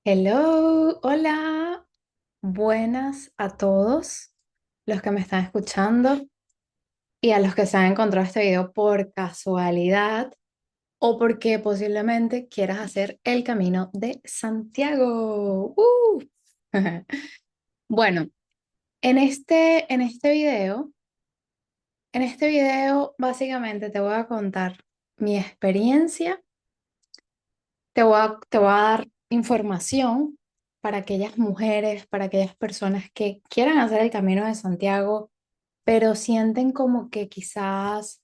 Hello, hola, buenas a todos los que me están escuchando y a los que se han encontrado este video por casualidad o porque posiblemente quieras hacer el camino de Santiago. Bueno, en este video básicamente te voy a contar mi experiencia. Te voy a dar información para aquellas mujeres, para aquellas personas que quieran hacer el Camino de Santiago, pero sienten como que quizás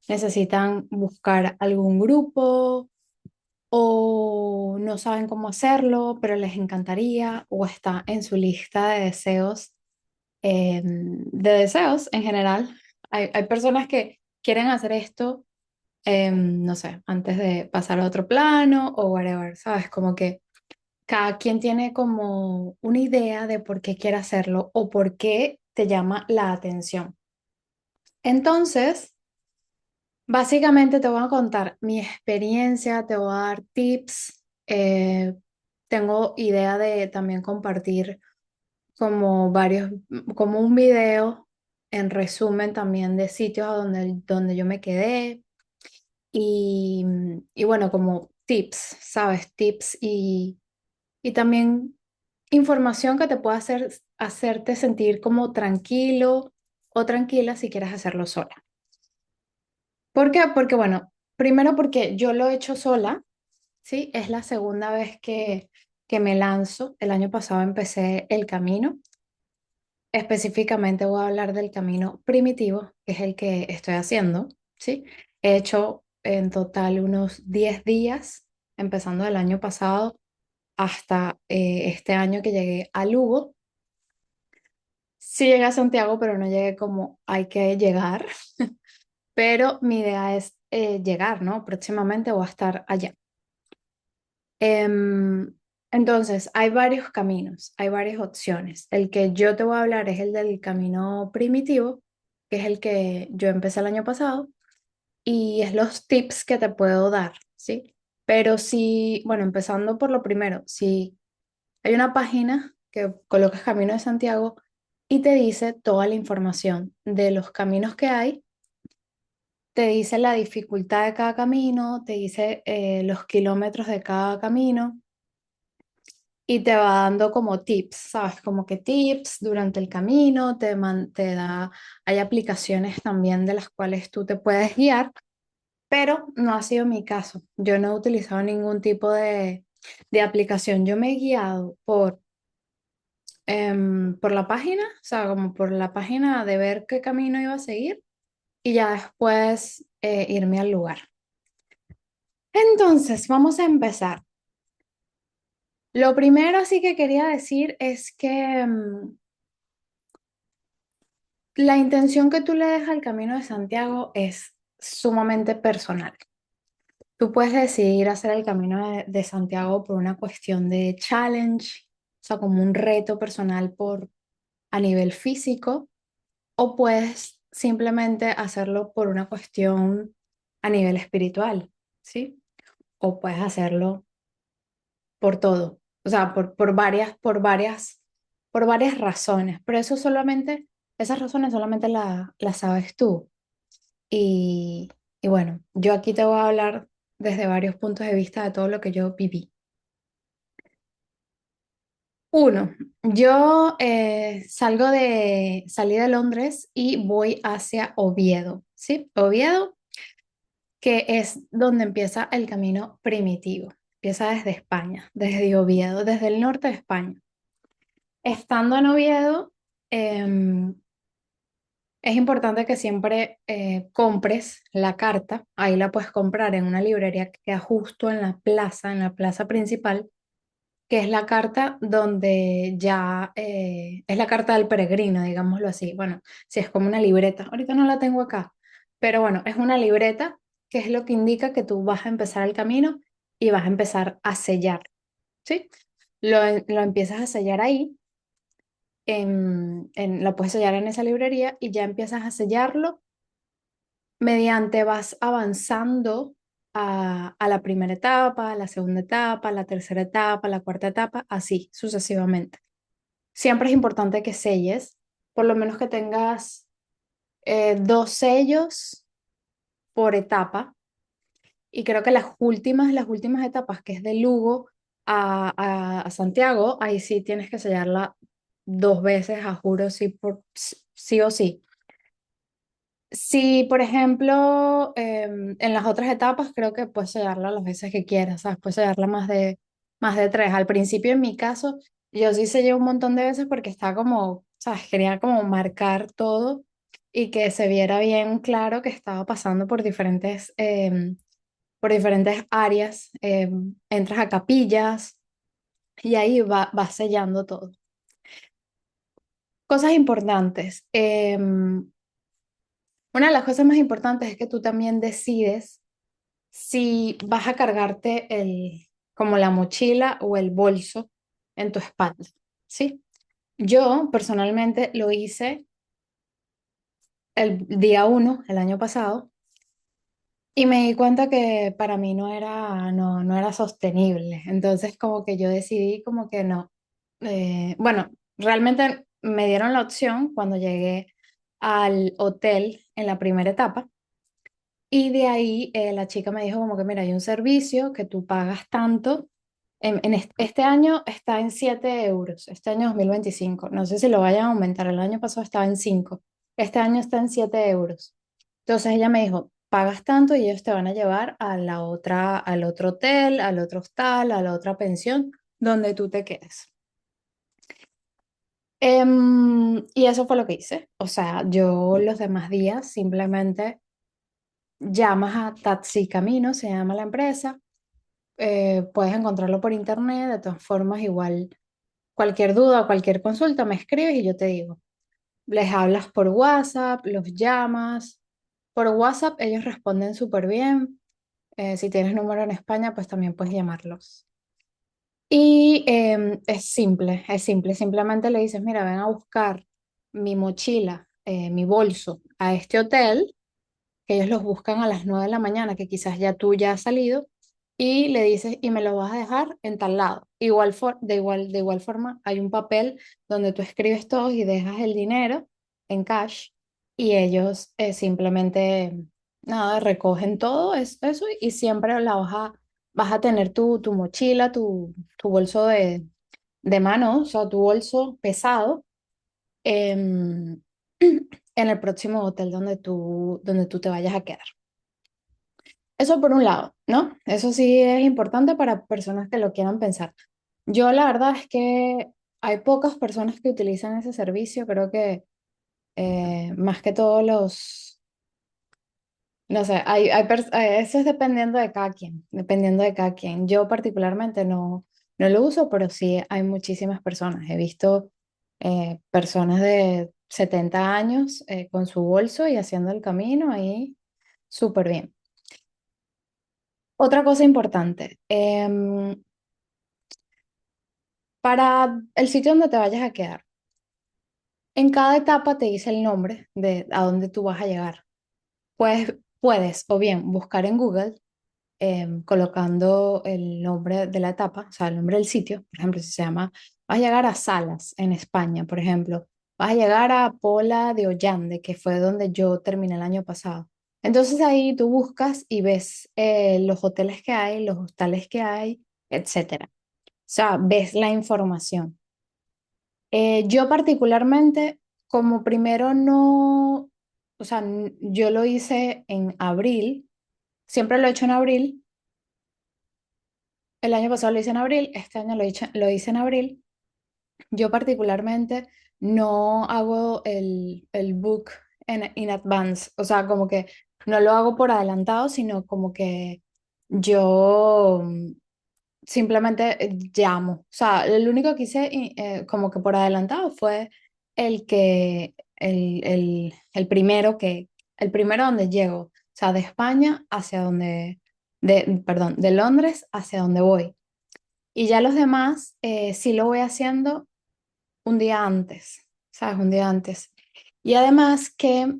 necesitan buscar algún grupo o no saben cómo hacerlo, pero les encantaría o está en su lista de deseos en general. Hay personas que quieren hacer esto no sé, antes de pasar a otro plano o whatever, ¿sabes? Como que cada quien tiene como una idea de por qué quiere hacerlo o por qué te llama la atención. Entonces, básicamente te voy a contar mi experiencia, te voy a dar tips. Tengo idea de también compartir como como un video en resumen también de sitios a donde yo me quedé y bueno, como tips, ¿sabes? Tips y también información que te pueda hacerte sentir como tranquilo o tranquila si quieres hacerlo sola. ¿Por qué? Porque bueno, primero porque yo lo he hecho sola, ¿sí? Es la segunda vez que me lanzo. El año pasado empecé el camino. Específicamente voy a hablar del camino primitivo, que es el que estoy haciendo, ¿sí? He hecho en total unos 10 días, empezando el año pasado hasta este año que llegué a Lugo. Sí llegué a Santiago, pero no llegué como hay que llegar, pero mi idea es llegar, ¿no? Próximamente voy a estar allá. Em, entonces, hay varios caminos, hay varias opciones. El que yo te voy a hablar es el del camino primitivo, que es el que yo empecé el año pasado, y es los tips que te puedo dar, ¿sí? Pero si, bueno, empezando por lo primero, si hay una página que colocas Camino de Santiago y te dice toda la información de los caminos que hay, te dice la dificultad de cada camino, te dice los kilómetros de cada camino y te va dando como tips, ¿sabes? Como que tips durante el camino, te da, hay aplicaciones también de las cuales tú te puedes guiar, pero no ha sido mi caso. Yo no he utilizado ningún tipo de aplicación. Yo me he guiado por la página, o sea, como por la página de ver qué camino iba a seguir y ya después irme al lugar. Entonces, vamos a empezar. Lo primero sí que quería decir es que la intención que tú le des al Camino de Santiago es sumamente personal. Tú puedes decidir hacer el Camino de Santiago por una cuestión de challenge, o sea, como un reto personal a nivel físico, o puedes simplemente hacerlo por una cuestión a nivel espiritual, ¿sí? O puedes hacerlo por todo, o sea, por varias razones, pero esas razones solamente las sabes tú. Y, y bueno, yo aquí te voy a hablar desde varios puntos de vista de todo lo que yo viví. Uno, yo salí de Londres y voy hacia Oviedo, ¿sí? Oviedo, que es donde empieza el camino primitivo. Empieza desde España, desde Oviedo, desde el norte de España. Estando en Oviedo, em, es importante que siempre compres la carta. Ahí la puedes comprar en una librería que queda justo en la plaza principal, que es la carta donde ya es la carta del peregrino, digámoslo así. Bueno, si es como una libreta. Ahorita no la tengo acá, pero bueno, es una libreta que es lo que indica que tú vas a empezar el camino y vas a empezar a sellar, ¿sí? Lo empiezas a sellar ahí lo puedes sellar en esa librería y ya empiezas a sellarlo mediante vas avanzando a la primera etapa, a la segunda etapa, a la tercera etapa, a la cuarta etapa, así sucesivamente. Siempre es importante que selles, por lo menos que tengas dos sellos por etapa. Y creo que las últimas etapas, que es de Lugo a Santiago, ahí sí tienes que sellarla dos veces, a juro, sí, sí o sí. Si, por ejemplo, en las otras etapas creo que puedes sellarla las veces que quieras, ¿sabes? Puedes sellarla más de tres. Al principio, en mi caso, yo sí sellé un montón de veces porque estaba como, ¿sabes? Quería como marcar todo y que se viera bien claro que estaba pasando por diferentes áreas. Entras a capillas y ahí vas sellando todo. Cosas importantes. Una de las cosas más importantes es que tú también decides si vas a cargarte como la mochila o el bolso en tu espalda, ¿sí? Yo personalmente lo hice el día uno, el año pasado, y me di cuenta que para mí no era sostenible. Entonces como que yo decidí como que no. Bueno, realmente me dieron la opción cuando llegué al hotel en la primera etapa. Y de ahí la chica me dijo como que, mira, hay un servicio que tú pagas tanto. Este año está en 7 euros, este año 2025. No sé si lo vayan a aumentar, el año pasado estaba en 5. Este año está en 7 euros. Entonces ella me dijo, pagas tanto y ellos te van a llevar a la otra, al otro hotel, al otro hostal, a la otra pensión, donde tú te quedes. Y eso fue lo que hice. O sea, yo los demás días simplemente llamas a Taxi Camino, se llama la empresa. Puedes encontrarlo por internet. De todas formas, igual cualquier duda o cualquier consulta me escribes y yo te digo. Les hablas por WhatsApp, los llamas. Por WhatsApp ellos responden súper bien. Si tienes número en España, pues también puedes llamarlos. Y es simple. Simplemente le dices, mira, ven a buscar mi mochila, mi bolso a este hotel, que ellos los buscan a las 9 de la mañana, que quizás ya tú ya has salido, y le dices, y me lo vas a dejar en tal lado. De igual forma, hay un papel donde tú escribes todo y dejas el dinero en cash, y ellos simplemente, nada, recogen todo eso, y siempre vas a tener tu mochila, tu bolso de mano, o sea, tu bolso pesado. em, en el próximo hotel donde tú te vayas a quedar. Eso por un lado, ¿no? Eso sí es importante para personas que lo quieran pensar. Yo la verdad es que hay pocas personas que utilizan ese servicio, creo que más que todos no sé, eso es dependiendo de cada quien, dependiendo de cada quien. Yo particularmente no lo uso, pero sí hay muchísimas personas. He visto personas de 70 años con su bolso y haciendo el camino ahí súper bien. Otra cosa importante, para el sitio donde te vayas a quedar, en cada etapa te dice el nombre de a dónde tú vas a llegar. Puedes o bien buscar en Google colocando el nombre de la etapa, o sea, el nombre del sitio. Por ejemplo, si se llama, vas a llegar a Salas en España, por ejemplo, vas a llegar a Pola de Ollande, que fue donde yo terminé el año pasado. Entonces ahí tú buscas y ves los hoteles que hay, los hostales que hay, etcétera. O sea, ves la información. Yo particularmente, como primero no, o sea, yo lo hice en abril, siempre lo he hecho en abril. El año pasado lo hice en abril, este año lo hice en abril. Yo particularmente no hago el book in advance, o sea, como que no lo hago por adelantado, sino como que yo simplemente llamo. O sea, el único que hice como que por adelantado fue el primero el primero donde llego, o sea, de España hacia perdón, de Londres hacia donde voy. Y ya los demás sí lo voy haciendo un día antes, ¿sabes? Un día antes. Y además que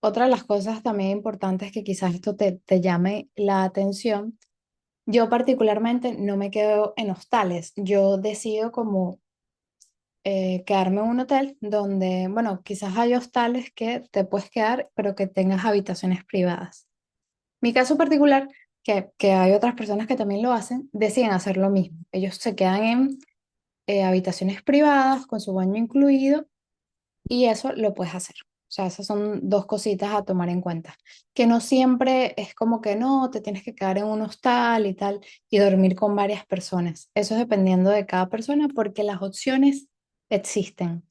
otra de las cosas también importantes que quizás esto te llame la atención, yo particularmente no me quedo en hostales, yo decido como quedarme en un hotel donde, bueno, quizás hay hostales que te puedes quedar, pero que tengas habitaciones privadas. Mi caso particular, que hay otras personas que también lo hacen, deciden hacer lo mismo. Ellos se quedan en habitaciones privadas con su baño incluido y eso lo puedes hacer. O sea, esas son dos cositas a tomar en cuenta. Que no siempre es como que no, te tienes que quedar en un hostal y tal y dormir con varias personas. Eso es dependiendo de cada persona porque las opciones existen.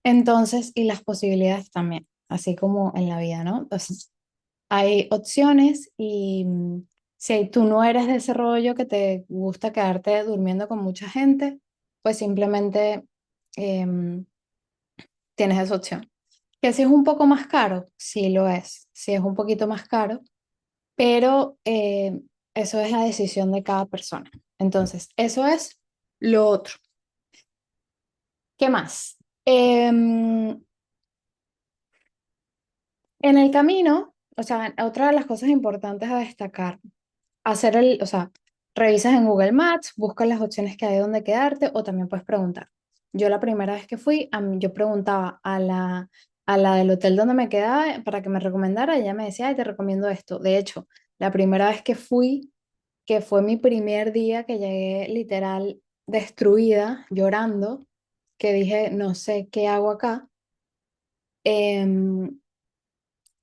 Entonces, y las posibilidades también, así como en la vida, ¿no? Entonces, hay opciones y si tú no eres de ese rollo que te gusta quedarte durmiendo con mucha gente, pues simplemente em, tienes esa opción. Que si es un poco más caro, sí lo es, sí es un poquito más caro, pero eso es la decisión de cada persona. Entonces, eso es lo otro. ¿Qué más? En el camino, o sea, otra de las cosas importantes a destacar, o sea, revisas en Google Maps, buscas las opciones que hay donde quedarte o también puedes preguntar. Yo la primera vez que fui, yo preguntaba a la del hotel donde me quedaba para que me recomendara, y ella me decía, ay, te recomiendo esto. De hecho, la primera vez que fui, que fue mi primer día que llegué literal destruida, llorando, que dije, no sé qué hago acá. em,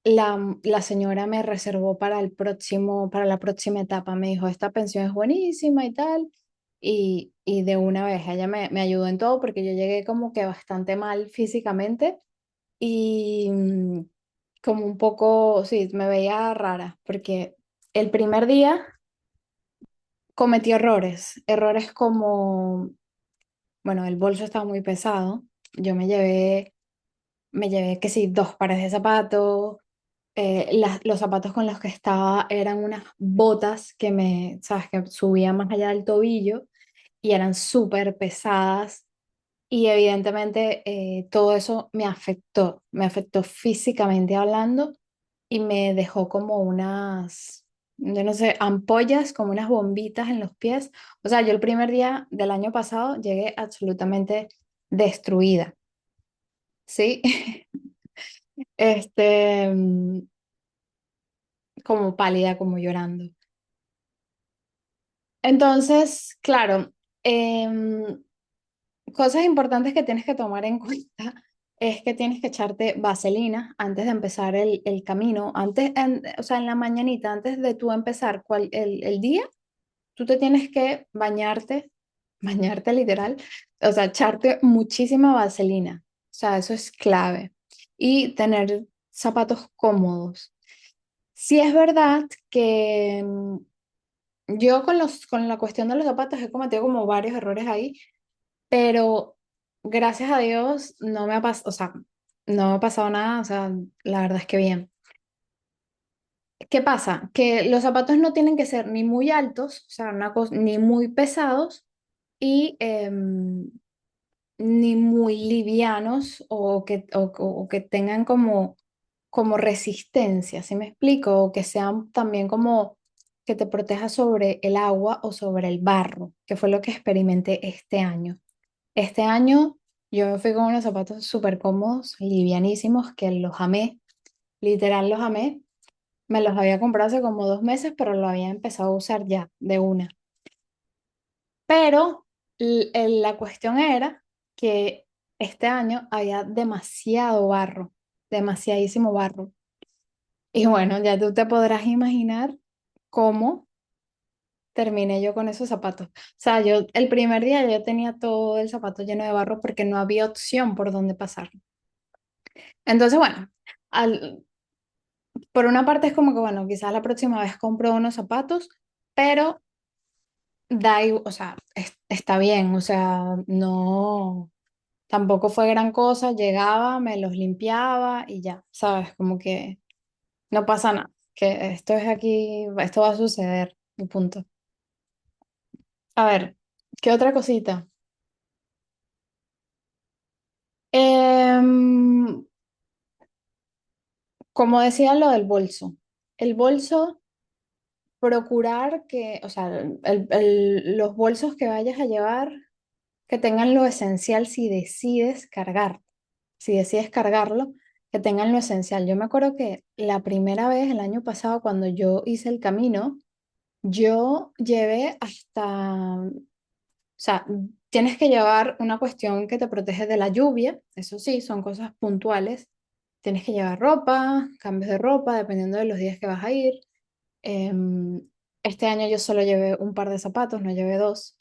la señora me reservó para para la próxima etapa. Me dijo, esta pensión es buenísima y tal. Y de una vez, ella me ayudó en todo porque yo llegué como que bastante mal físicamente y como un poco, sí, me veía rara porque el primer día cometí errores, errores como, bueno, el bolso estaba muy pesado. Yo me llevé que sí, dos pares de zapatos. Los zapatos con los que estaba eran unas botas sabes, que subían más allá del tobillo y eran súper pesadas y evidentemente todo eso me afectó físicamente hablando y me dejó como yo no sé, ampollas, como unas bombitas en los pies. O sea, yo el primer día del año pasado llegué absolutamente destruida, ¿sí? Este, como pálida, como llorando. Entonces, claro, cosas importantes que tienes que tomar en cuenta es que tienes que echarte vaselina antes de empezar el camino, o sea, en la mañanita, antes de tú empezar el día, tú te tienes que bañarte, bañarte literal, o sea, echarte muchísima vaselina, o sea, eso es clave. Y tener zapatos cómodos. Sí es verdad que yo con la cuestión de los zapatos he cometido como varios errores ahí, pero gracias a Dios no me ha pasado, o sea, no me ha pasado nada, o sea, la verdad es que bien. ¿Qué pasa? Que los zapatos no tienen que ser ni muy altos, o sea, ni muy pesados y ni muy livianos o que tengan como resistencia, ¿sí me explico? O que sean también como que te proteja sobre el agua o sobre el barro, que fue lo que experimenté este año. Este año yo me fui con unos zapatos súper cómodos, livianísimos, que los amé, literal los amé. Me los había comprado hace como 2 meses, pero lo había empezado a usar ya de una. Pero la cuestión era que este año había demasiado barro, demasiadísimo barro. Y bueno, ya tú te podrás imaginar cómo terminé yo con esos zapatos. O sea, yo el primer día yo tenía todo el zapato lleno de barro porque no había opción por dónde pasar. Entonces, bueno, al- por una parte es como que, bueno, quizás la próxima vez compro unos zapatos, pero o sea, está bien, o sea, no, tampoco fue gran cosa, llegaba, me los limpiaba y ya, ¿sabes? Como que no pasa nada, que esto es aquí, esto va a suceder, y punto. A ver, ¿qué otra cosita? Em, como decía lo del bolso, el bolso, procurar que, o sea, los bolsos que vayas a llevar, que tengan lo esencial si decides cargar, si decides cargarlo, que tengan lo esencial. Yo me acuerdo que la primera vez, el año pasado, cuando yo hice el camino, yo llevé hasta, o sea, tienes que llevar una cuestión que te protege de la lluvia, eso sí, son cosas puntuales. Tienes que llevar ropa, cambios de ropa, dependiendo de los días que vas a ir. Em, este año yo solo llevé un par de zapatos, no llevé dos.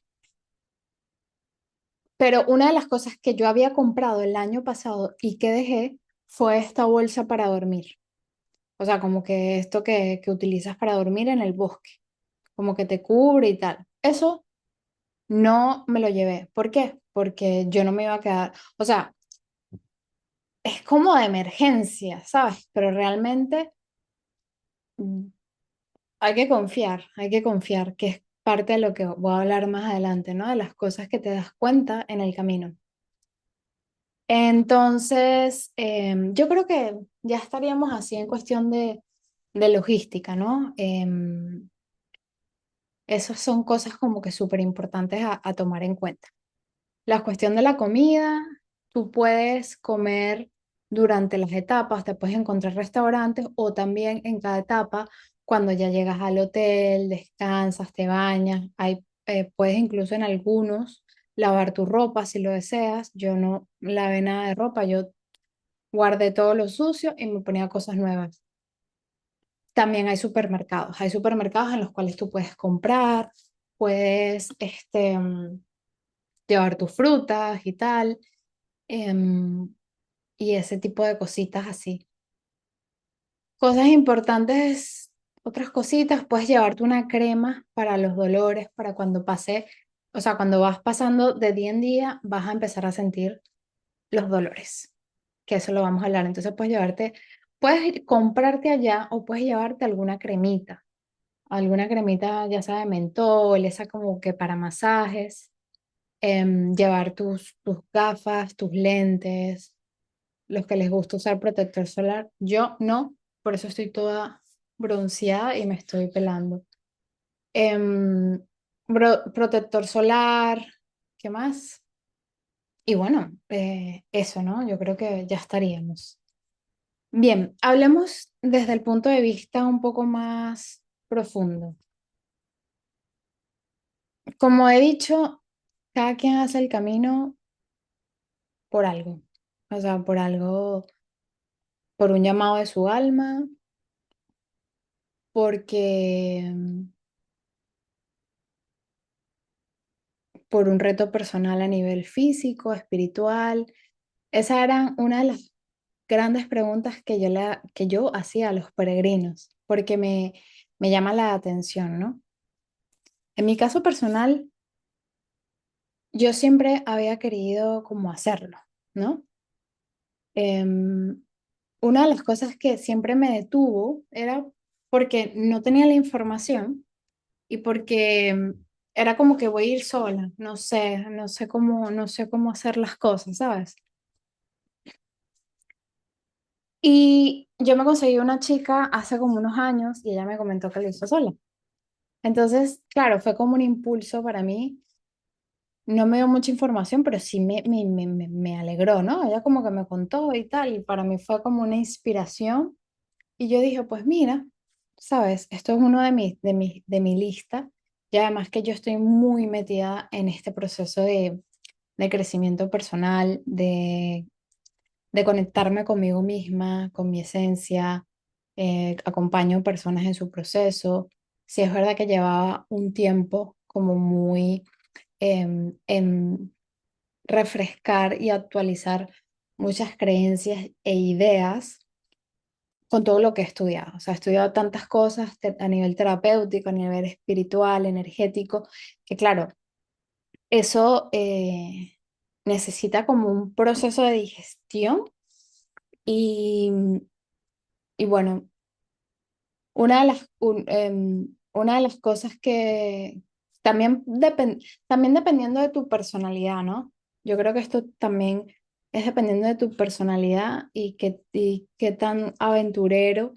Pero una de las cosas que yo había comprado el año pasado y que dejé fue esta bolsa para dormir. O sea, como que esto que utilizas para dormir en el bosque, como que te cubre y tal. Eso no me lo llevé. ¿Por qué? Porque yo no me iba a quedar, o sea, es como de emergencia, ¿sabes? Pero realmente hay que confiar, que es parte de lo que voy a hablar más adelante, ¿no? De las cosas que te das cuenta en el camino. Entonces, yo creo que ya estaríamos así en cuestión de logística, ¿no? Esas son cosas como que súper importantes a tomar en cuenta. La cuestión de la comida, tú puedes comer durante las etapas, te puedes encontrar restaurantes o también en cada etapa, cuando ya llegas al hotel, descansas, te bañas, puedes incluso en algunos lavar tu ropa si lo deseas. Yo no lavé nada de ropa, yo guardé todo lo sucio y me ponía cosas nuevas. También hay supermercados en los cuales tú puedes comprar, puedes llevar tus frutas y tal. em, y ese tipo de cositas así. Cosas importantes, otras cositas, puedes llevarte una crema para los dolores, para cuando pase, o sea, cuando vas pasando de día en día, vas a empezar a sentir los dolores, que eso lo vamos a hablar. Entonces puedes comprarte allá o puedes llevarte alguna cremita ya sea de mentol, esa como que para masajes, llevar tus gafas, tus lentes, los que les gusta usar protector solar. Yo no, por eso estoy toda bronceada y me estoy pelando. Em, Protector solar, ¿qué más? Y bueno, eso, ¿no? Yo creo que ya estaríamos. Bien, hablemos desde el punto de vista un poco más profundo. Como he dicho, cada quien hace el camino por algo. O sea, por algo, por un llamado de su alma, porque por un reto personal a nivel físico, espiritual. Esa era una de las grandes preguntas que yo hacía a los peregrinos, porque me llama la atención, ¿no? En mi caso personal, yo siempre había querido como hacerlo, ¿no? Em, una de las cosas que siempre me detuvo era porque no tenía la información y porque era como que voy a ir sola, no sé cómo hacer las cosas, ¿sabes? Y yo me conseguí una chica hace como unos años y ella me comentó que lo hizo sola. Entonces, claro, fue como un impulso para mí. No me dio mucha información, pero sí me alegró, ¿no? Ella como que me contó y tal, y para mí fue como una inspiración. Y yo dije, pues mira, sabes, esto es uno de mi lista. Y además que yo estoy muy metida en este proceso de crecimiento personal, de conectarme conmigo misma, con mi esencia. Acompaño personas en su proceso. Sí, es verdad que llevaba un tiempo como muy en refrescar y actualizar muchas creencias e ideas con todo lo que he estudiado. O sea, he estudiado tantas cosas a nivel terapéutico, a nivel espiritual, energético, que claro, eso necesita como un proceso de digestión y, y bueno, una de las cosas que también, también dependiendo de tu personalidad, ¿no? Yo creo que esto también es dependiendo de tu personalidad y qué tan aventurero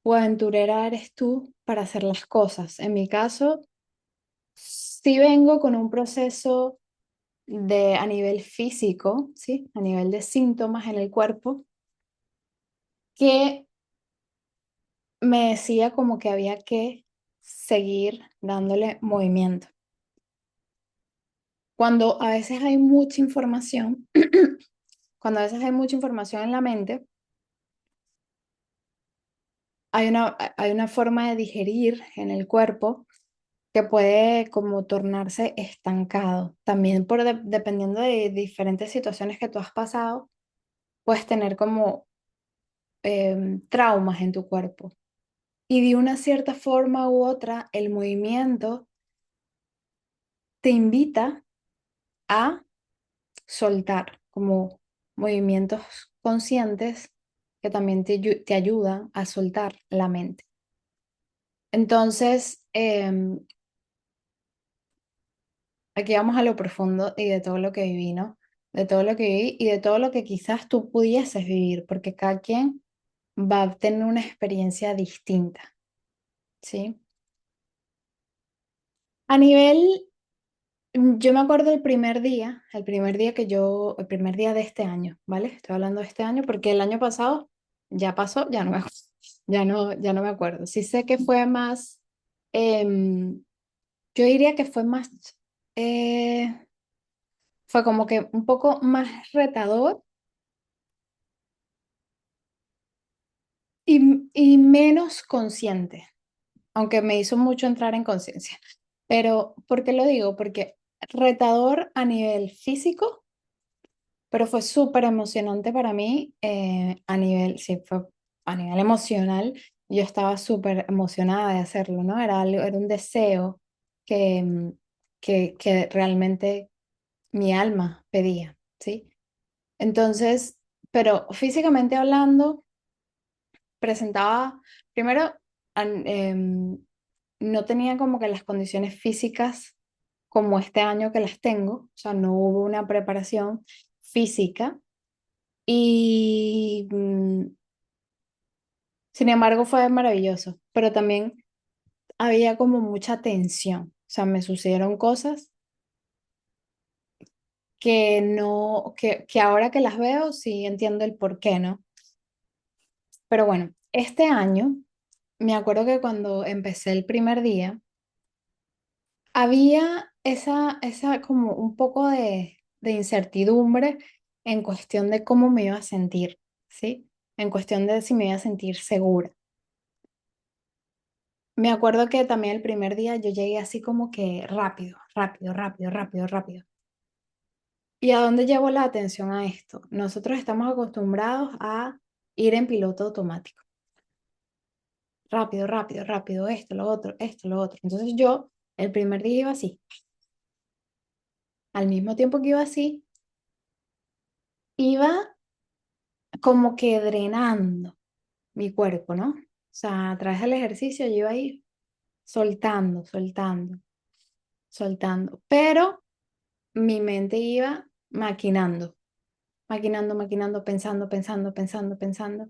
o aventurera eres tú para hacer las cosas. En mi caso, sí vengo con un proceso a nivel físico, ¿sí? A nivel de síntomas en el cuerpo, que me decía como que había que seguir dándole movimiento. Cuando a veces hay mucha información, cuando a veces hay mucha información en la mente, hay una forma de digerir en el cuerpo que puede como tornarse estancado. También dependiendo de diferentes situaciones que tú has pasado, puedes tener como traumas en tu cuerpo. Y de una cierta forma u otra, el movimiento te invita a soltar, como movimientos conscientes que también te ayudan a soltar la mente. Entonces, aquí vamos a lo profundo y de todo lo que viví, ¿no? De todo lo que viví y de todo lo que quizás tú pudieses vivir, porque cada quien va a tener una experiencia distinta, ¿sí? A nivel, yo me acuerdo el primer día de este año, ¿vale? Estoy hablando de este año porque el año pasado ya pasó, ya no me acuerdo, ya no me acuerdo. Sí sé que fue más, em, yo diría que fue más, eh, fue como que un poco más retador y menos consciente, aunque me hizo mucho entrar en conciencia. Pero, ¿por qué lo digo? Porque retador a nivel físico, pero fue súper emocionante para mí a nivel, sí, fue a nivel emocional. Yo estaba súper emocionada de hacerlo, ¿no? Era algo, era un deseo que, que realmente mi alma pedía, ¿sí? Entonces, pero físicamente hablando, presentaba, primero, no tenía como que las condiciones físicas como este año que las tengo, o sea, no hubo una preparación física y sin embargo fue maravilloso, pero también había como mucha tensión, o sea, me sucedieron cosas que no, que ahora que las veo sí entiendo el por qué, ¿no? Pero bueno, este año me acuerdo que cuando empecé el primer día, había esa como un poco de incertidumbre en cuestión de cómo me iba a sentir, ¿sí? En cuestión de si me iba a sentir segura. Me acuerdo que también el primer día yo llegué así como que rápido, rápido, rápido, rápido, rápido. ¿Y a dónde llevo la atención a esto? Nosotros estamos acostumbrados a ir en piloto automático. Rápido, rápido, rápido, esto, lo otro, esto, lo otro. Entonces yo el primer día iba así. Al mismo tiempo que iba así, iba como que drenando mi cuerpo, ¿no? O sea, a través del ejercicio yo iba a ir soltando, soltando, soltando, pero mi mente iba maquinando, maquinando, maquinando, pensando, pensando, pensando, pensando.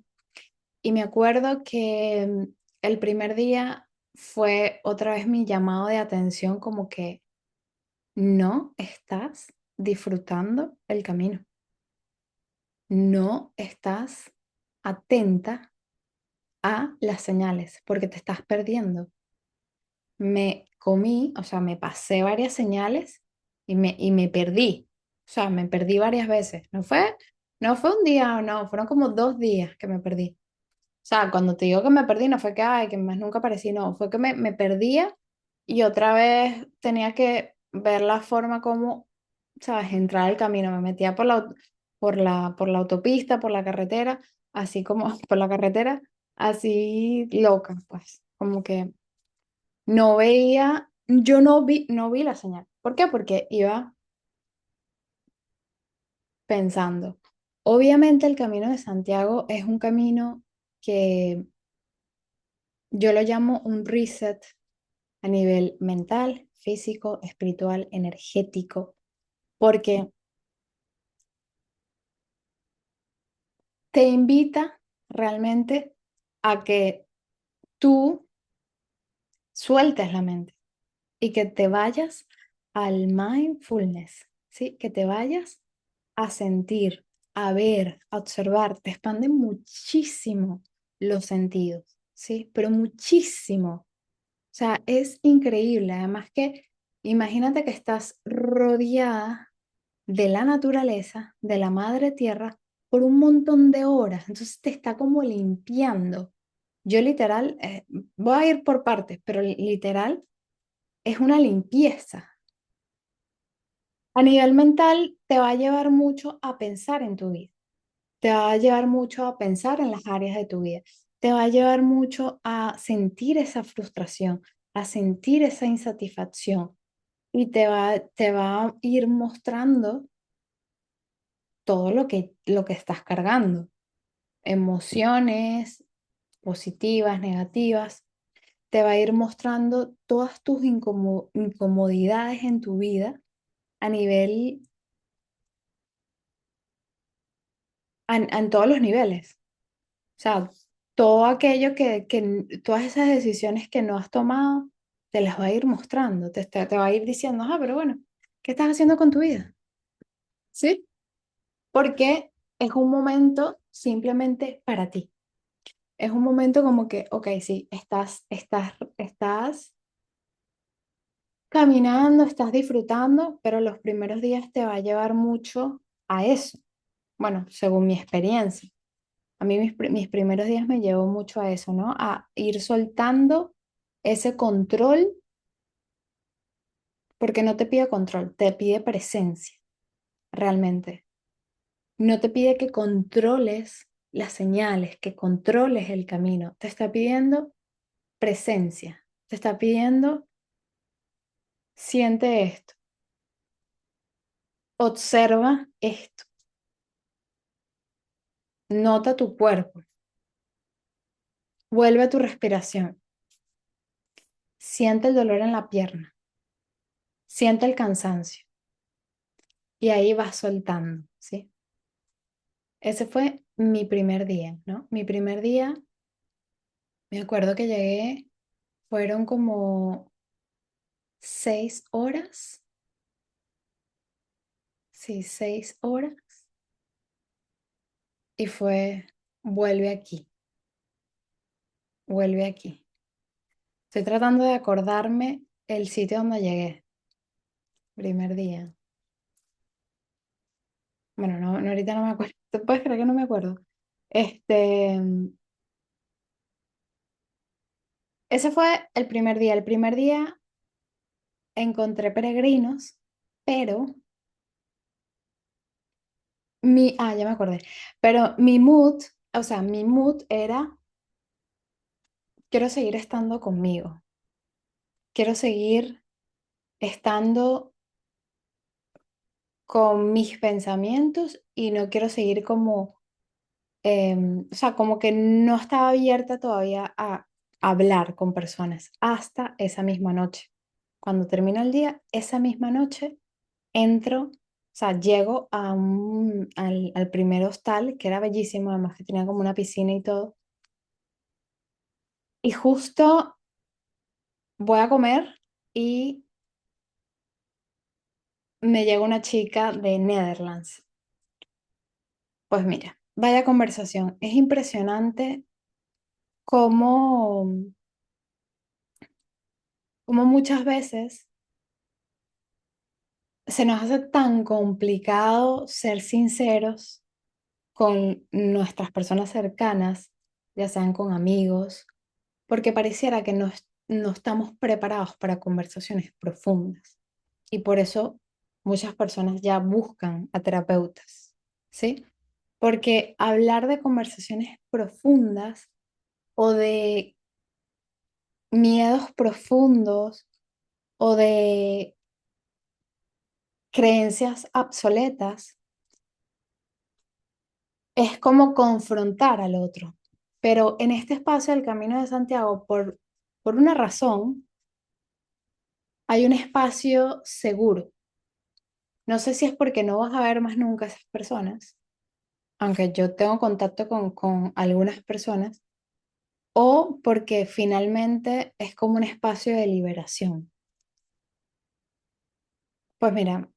Y me acuerdo que el primer día fue otra vez mi llamado de atención como que no estás disfrutando el camino, no estás atenta a las señales porque te estás perdiendo. Me comí, o sea, me pasé varias señales y me perdí. O sea, me perdí varias veces. No fue un día, no, fueron como 2 días que me perdí. O sea, cuando te digo que me perdí, no fue que, ay, que más nunca aparecí, no, fue que me perdía y otra vez tenía que ver la forma como, ¿sabes? Entrar al camino. Me metía por la autopista, por la carretera, así como por la carretera, así loca, pues, como que no veía, yo no vi la señal. ¿Por qué? Porque iba pensando. Obviamente el camino de Santiago es un camino que yo lo llamo un reset a nivel mental, físico, espiritual, energético, porque te invita realmente a que tú sueltes la mente y que te vayas al mindfulness, ¿sí? Que te vayas a sentir, a ver, a observar. Te expande muchísimo los sentidos, ¿sí? Pero muchísimo. O sea, es increíble. Además que imagínate que estás rodeada de la naturaleza, de la madre tierra, por un montón de horas. Entonces te está como limpiando. Yo literal, voy a ir por partes, pero literal es una limpieza. A nivel mental, te va a llevar mucho a pensar en tu vida. Te va a llevar mucho a pensar en las áreas de tu vida. Te va a llevar mucho a sentir esa frustración, a sentir esa insatisfacción. Y te va a ir mostrando todo lo que estás cargando. Emociones positivas, negativas. Te va a ir mostrando todas tus incomodidades en tu vida a nivel, en todos los niveles. O sea, todo aquello todas esas decisiones que no has tomado, te las va a ir mostrando, te va a ir diciendo, ah, pero bueno, ¿qué estás haciendo con tu vida? ¿Sí? Porque es un momento simplemente para ti. Es un momento como que, ok, sí, estás caminando, estás disfrutando, pero los primeros días te va a llevar mucho a eso. Bueno, según mi experiencia. A mí mis primeros días me llevó mucho a eso, ¿no? A ir soltando ese control, porque no te pide control, te pide presencia, realmente. No te pide que controles las señales, que controles el camino. Te está pidiendo presencia. Te está pidiendo, siente esto, observa esto, nota tu cuerpo, vuelve a tu respiración, siente el dolor en la pierna, siente el cansancio y ahí vas soltando, ¿sí? Ese fue mi primer día, ¿no? Mi primer día, me acuerdo que llegué, fueron como 6 horas, sí, 6 horas, y fue, vuelve aquí, vuelve aquí. Estoy tratando de acordarme el sitio donde llegué, primer día. Bueno, no, ahorita no me acuerdo. ¿Te puedes creer que no me acuerdo? Este, ese fue el primer día. El primer día encontré peregrinos, pero ya me acordé. Pero mi mood, o sea, mi mood era, quiero seguir estando conmigo. Quiero seguir estando con mis pensamientos y no quiero seguir como, o sea, como que no estaba abierta todavía a hablar con personas hasta esa misma noche. Cuando termina el día, esa misma noche entro, o sea, llego al primer hostal, que era bellísimo, además que tenía como una piscina y todo. Y justo voy a comer y me llega una chica de Netherlands. Pues mira, vaya conversación. Es impresionante cómo, cómo muchas veces se nos hace tan complicado ser sinceros con nuestras personas cercanas, ya sean con amigos, porque pareciera que no estamos preparados para conversaciones profundas. Y por eso muchas personas ya buscan a terapeutas, ¿sí? Porque hablar de conversaciones profundas o de miedos profundos o de creencias obsoletas es como confrontar al otro. Pero en este espacio del Camino de Santiago, por una razón, hay un espacio seguro. No sé si es porque no vas a ver más nunca a esas personas aunque yo tengo contacto con algunas personas, o porque finalmente es como un espacio de liberación. Pues mira,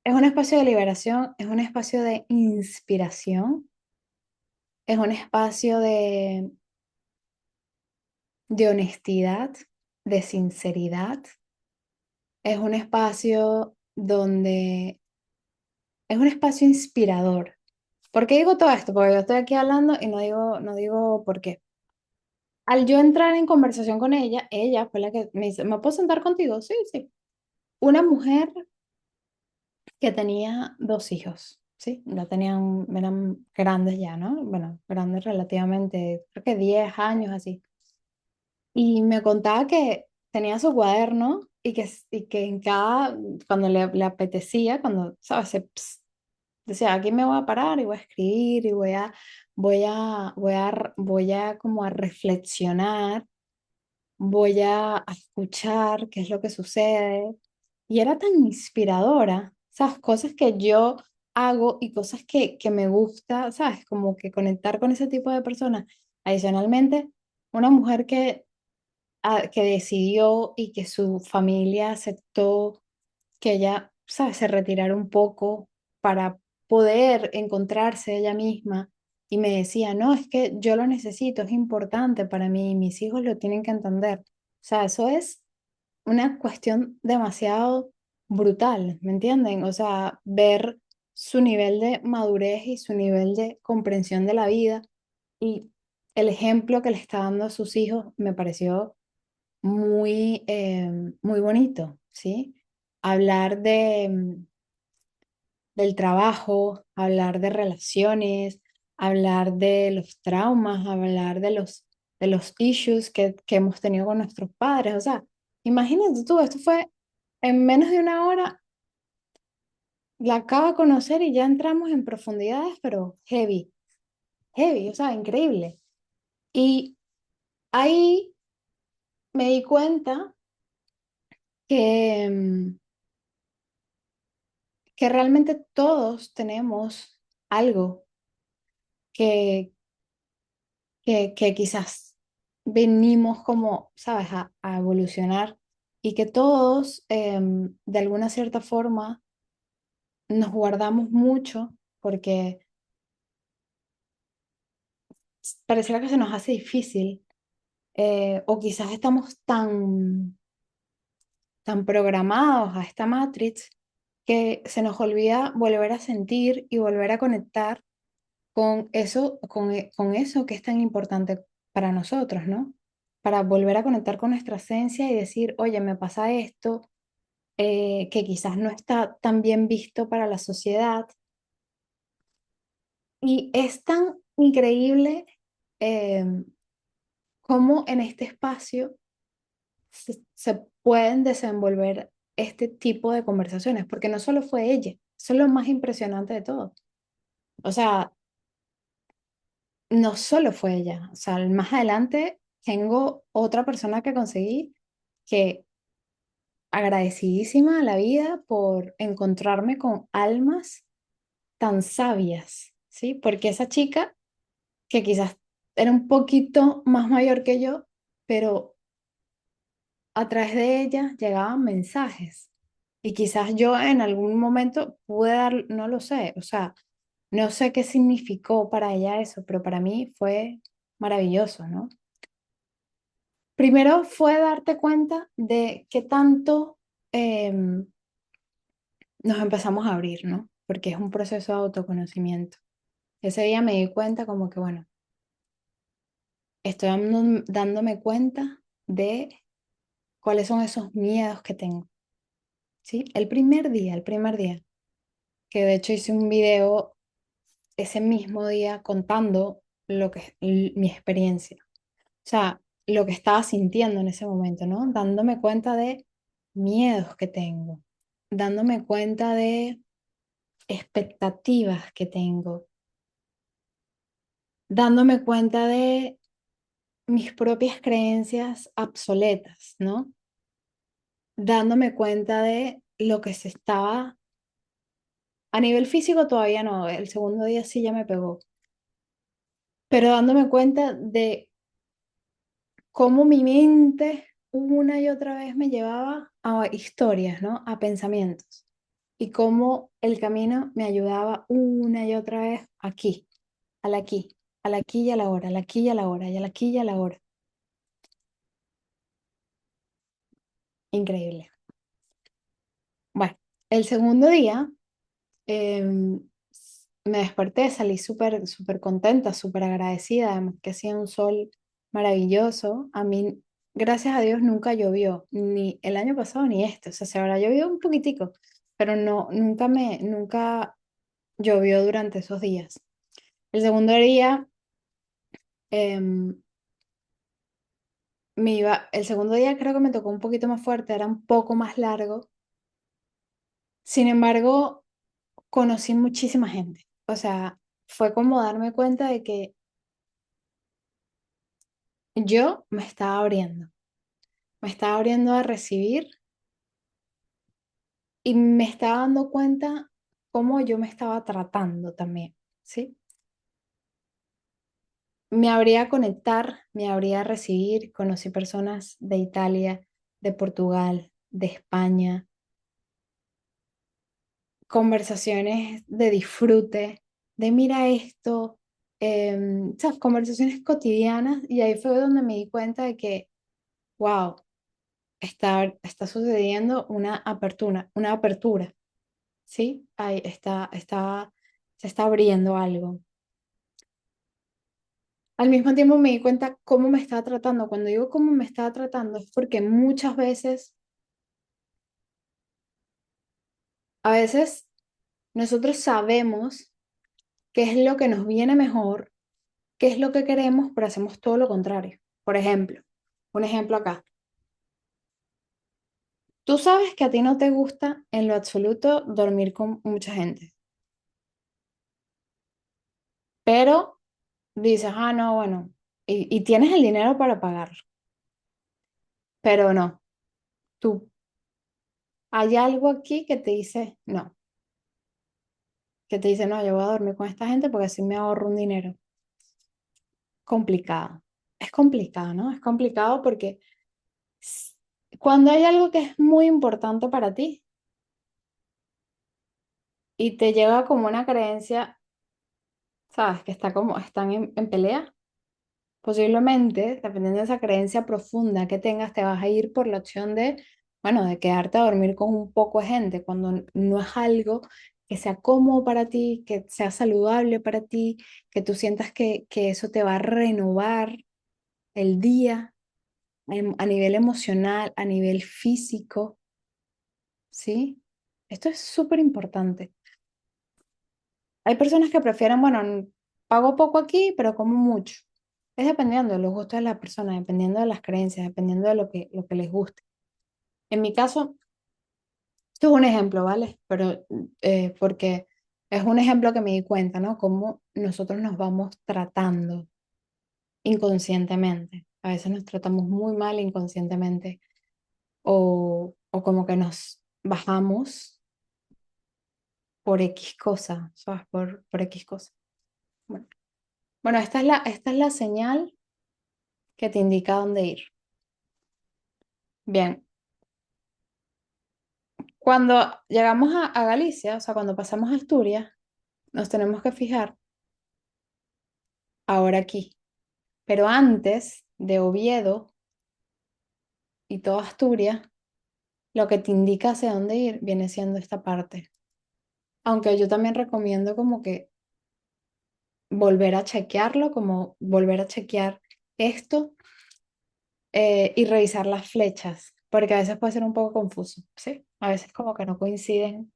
es un espacio de liberación, es un espacio de inspiración, es un espacio de honestidad, de sinceridad, es un espacio donde es un espacio inspirador. ¿Por qué digo todo esto? Porque yo estoy aquí hablando y no digo por qué. Al yo entrar en conversación con ella fue la que me dice, ¿me puedo sentar contigo? Sí, sí. Una mujer que tenía dos hijos, ¿sí? Ya tenían, eran grandes ya, ¿no? Bueno, grandes relativamente, creo que 10 años así. Y me contaba que tenía su cuaderno y que en cada, cuando le apetecía, cuando, ¿sabes? Decía, aquí me voy a parar y voy a escribir y voy a como a reflexionar, voy a escuchar qué es lo que sucede. Y era tan inspiradora, ¿sabes? Cosas que yo hago y cosas que me gusta, ¿sabes? Como que conectar con ese tipo de personas. Adicionalmente, una mujer que decidió y que su familia aceptó que ella, ¿sabes? Se retirara un poco para poder encontrarse ella misma. Y me decía, no, es que yo lo necesito, es importante para mí y mis hijos lo tienen que entender. O sea, eso es una cuestión demasiado brutal, ¿me entienden? O sea, ver su nivel de madurez y su nivel de comprensión de la vida y el ejemplo que le está dando a sus hijos me pareció muy bonito, ¿sí? Hablar del trabajo, hablar de relaciones, hablar de los traumas, hablar de los issues que hemos tenido con nuestros padres. O sea, imagínate tú, esto fue en menos de una hora, la acabo de conocer y ya entramos en profundidades, pero heavy, heavy, o sea, increíble. Y ahí me di cuenta que, que realmente todos tenemos algo que, que quizás venimos como, ¿sabes?, a evolucionar y que todos, de alguna cierta forma, nos guardamos mucho porque pareciera que se nos hace difícil o quizás estamos tan programados a esta Matrix que se nos olvida volver a sentir y volver a conectar con eso, con eso que es tan importante para nosotros, ¿no? Para volver a conectar con nuestra esencia y decir, oye, me pasa esto, que quizás no está tan bien visto para la sociedad. Y es tan increíble eh, cómo en este espacio se pueden desenvolver este tipo de conversaciones, porque no solo fue ella, eso es lo más impresionante de todo. O sea, no solo fue ella, o sea, más adelante tengo otra persona que conseguí que agradecidísima a la vida por encontrarme con almas tan sabias, ¿sí? Porque esa chica, que quizás era un poquito más mayor que yo, pero a través de ella llegaban mensajes. Y quizás yo en algún momento pude dar, no lo sé, o sea, no sé qué significó para ella eso, pero para mí fue maravilloso, ¿no? Primero fue darte cuenta de qué tanto nos empezamos a abrir, ¿no? Porque es un proceso de autoconocimiento. Ese día me di cuenta como que, bueno, estoy dándome cuenta de cuáles son esos miedos que tengo, ¿sí? El primer día, que de hecho hice un video ese mismo día contando lo que mi experiencia, o sea, lo que estaba sintiendo en ese momento, ¿no? Dándome cuenta de miedos que tengo, dándome cuenta de expectativas que tengo, dándome cuenta de mis propias creencias obsoletas, ¿no? Dándome cuenta de lo que se estaba A nivel físico todavía no, el segundo día sí ya me pegó, pero dándome cuenta de cómo mi mente una y otra vez me llevaba a historias, ¿no? A pensamientos. Y cómo el camino me ayudaba una y otra vez aquí, al aquí, al aquí y a la hora, al aquí y a la hora, y al aquí y a la hora. Increíble. Bueno, el segundo día em, me desperté, salí súper, súper contenta, súper agradecida, además que hacía un sol maravilloso. A mí, gracias a Dios, nunca llovió, ni el año pasado ni este. O sea, se habrá llovido un poquitico, pero no, nunca llovió durante esos días. El segundo día, em, el segundo día creo que me tocó un poquito más fuerte, era un poco más largo. Sin embargo, conocí muchísima gente. O sea, fue como darme cuenta de que yo me estaba abriendo a recibir y me estaba dando cuenta cómo yo me estaba tratando también, ¿sí? Me abría a conectar, me abría a recibir, conocí personas de Italia, de Portugal, de España, conversaciones de disfrute, de mira esto, ¿sabes? Conversaciones cotidianas y ahí fue donde me di cuenta de que, wow, está sucediendo una apertura, ¿sí? Ahí se está abriendo algo. Al mismo tiempo me di cuenta cómo me estaba tratando. Cuando digo cómo me estaba tratando es porque muchas veces, a veces nosotros sabemos qué es lo que nos viene mejor, qué es lo que queremos, pero hacemos todo lo contrario. Por ejemplo, un ejemplo acá. Tú sabes que a ti no te gusta en lo absoluto dormir con mucha gente, pero dices, ah, no, bueno, y tienes el dinero para pagarlo, pero no, tú, hay algo aquí que te dice, no, que te dice, no, yo voy a dormir con esta gente porque así me ahorro un dinero. Complicado. Es complicado, ¿no? Es complicado porque s- cuando hay algo que es muy importante para ti y te lleva como una creencia, ¿sabes? Que están en pelea. Posiblemente, dependiendo de esa creencia profunda que tengas, te vas a ir por la opción de, bueno, de quedarte a dormir con un poco de gente, cuando no es algo que sea cómodo para ti, que sea saludable para ti, que tú sientas que eso te va a renovar el día a nivel emocional, a nivel físico, ¿sí? Esto es súper importante. Hay personas que prefieren, bueno, pago poco aquí, pero como mucho. Es dependiendo de los gustos de la persona, dependiendo de las creencias, dependiendo de lo que les guste. En mi caso, esto es un ejemplo, ¿vale? Pero porque es un ejemplo que me di cuenta, ¿no? Cómo nosotros nos vamos tratando inconscientemente. A veces nos tratamos muy mal inconscientemente o como que nos bajamos por X cosa, ¿sabes? Por X cosa. Bueno, bueno, esta es la señal que te indica dónde ir. Bien, cuando llegamos a Galicia, o sea, cuando pasamos a Asturias, nos tenemos que fijar ahora aquí. Pero antes de Oviedo y toda Asturias, lo que te indica hacia dónde ir viene siendo esta parte. Aunque yo también recomiendo como que volver a chequearlo, como volver a chequear esto y revisar las flechas, porque a veces puede ser un poco confuso, ¿sí? A veces como que no coinciden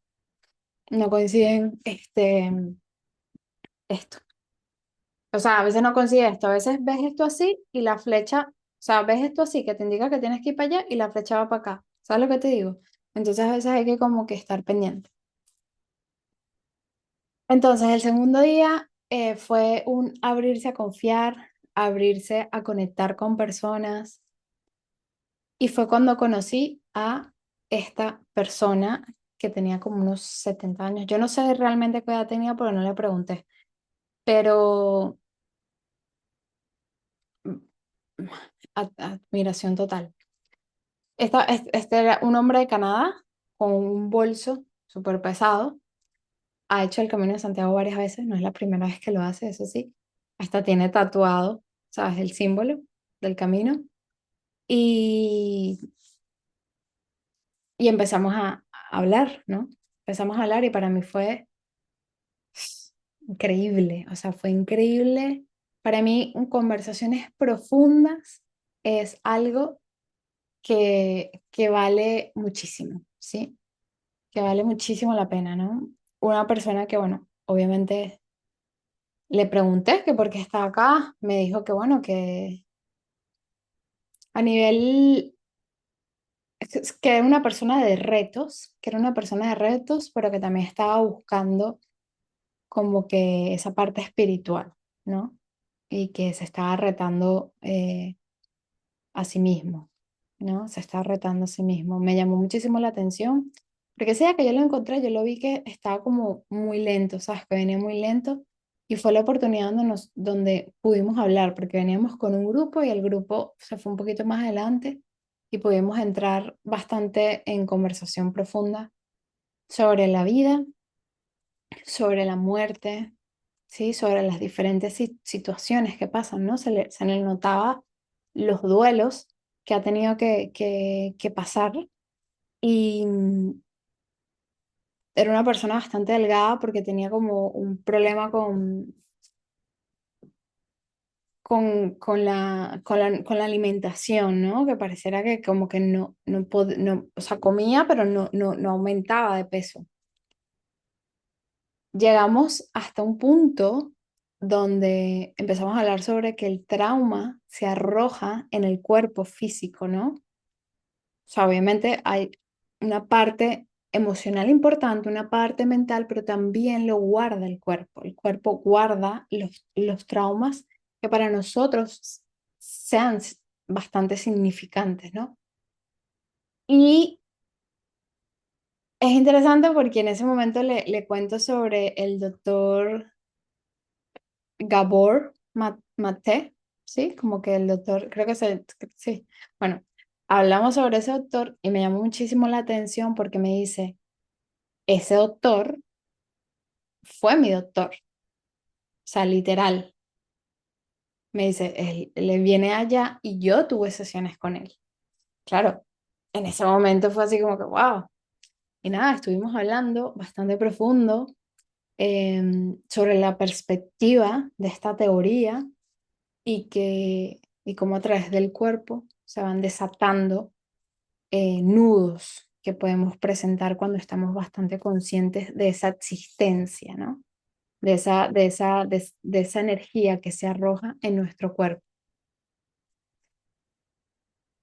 esto. O sea, a veces no coincide esto, a veces ves esto así y la flecha, o sea, ves esto así que te indica que tienes que ir para allá y la flecha va para acá. ¿Sabes lo que te digo? Entonces a veces hay que como que estar pendiente. Entonces el segundo día fue un abrirse a confiar, abrirse a conectar con personas y fue cuando conocí a esta persona que tenía como unos 70 años. Yo no sé realmente qué edad tenía porque no le pregunté, pero admiración total. Este era un hombre de Canadá con un bolso súper pesado. Ha hecho el Camino de Santiago varias veces, no es la primera vez que lo hace, eso sí. Hasta tiene tatuado, ¿sabes? El símbolo del camino. Y, y empezamos a hablar, ¿no? Empezamos a hablar y para mí fue increíble, o sea, fue increíble. Para mí, conversaciones profundas es algo que vale muchísimo, ¿sí? Que vale muchísimo la pena, ¿no? Una persona que, bueno, obviamente le pregunté que por qué estaba acá, me dijo que, bueno, que a nivel, que era una persona de retos, que era una persona de retos, pero que también estaba buscando como que esa parte espiritual, ¿no? Y que se estaba retando a sí mismo, ¿no? Se estaba retando a sí mismo. Me llamó muchísimo la atención, porque ese día que yo lo encontré, yo lo vi que estaba como muy lento, ¿sabes? Que venía muy lento y fue la oportunidad donde pudimos hablar, porque veníamos con un grupo y el grupo se fue un poquito más adelante y pudimos entrar bastante en conversación profunda sobre la vida, sobre la muerte, ¿sí? Sobre las diferentes situaciones que pasan, ¿no? Se le notaba los duelos que ha tenido que pasar y era una persona bastante delgada porque tenía como un problema con la alimentación, ¿no? Que pareciera que como que no, o sea, comía, pero no aumentaba de peso. Llegamos hasta un punto donde empezamos a hablar sobre que el trauma se arroja en el cuerpo físico, ¿no? O sea, obviamente hay una parte emocional importante, una parte mental, pero también lo guarda el cuerpo. El cuerpo guarda los traumas que para nosotros sean bastante significantes, ¿no? Y es interesante porque en ese momento le cuento sobre el doctor Gabor Mate, ¿sí? Como que el doctor, creo que sí. Bueno, hablamos sobre ese doctor y me llamó muchísimo la atención porque me dice, ese doctor fue mi doctor, o sea, literal. Me dice, él viene allá y yo tuve sesiones con él. Claro, en ese momento fue así como que, wow. Y nada, estuvimos hablando bastante profundo sobre la perspectiva de esta teoría y cómo a través del cuerpo se van desatando nudos que podemos presentar cuando estamos bastante conscientes de esa existencia, ¿no? De esa energía que se arroja en nuestro cuerpo.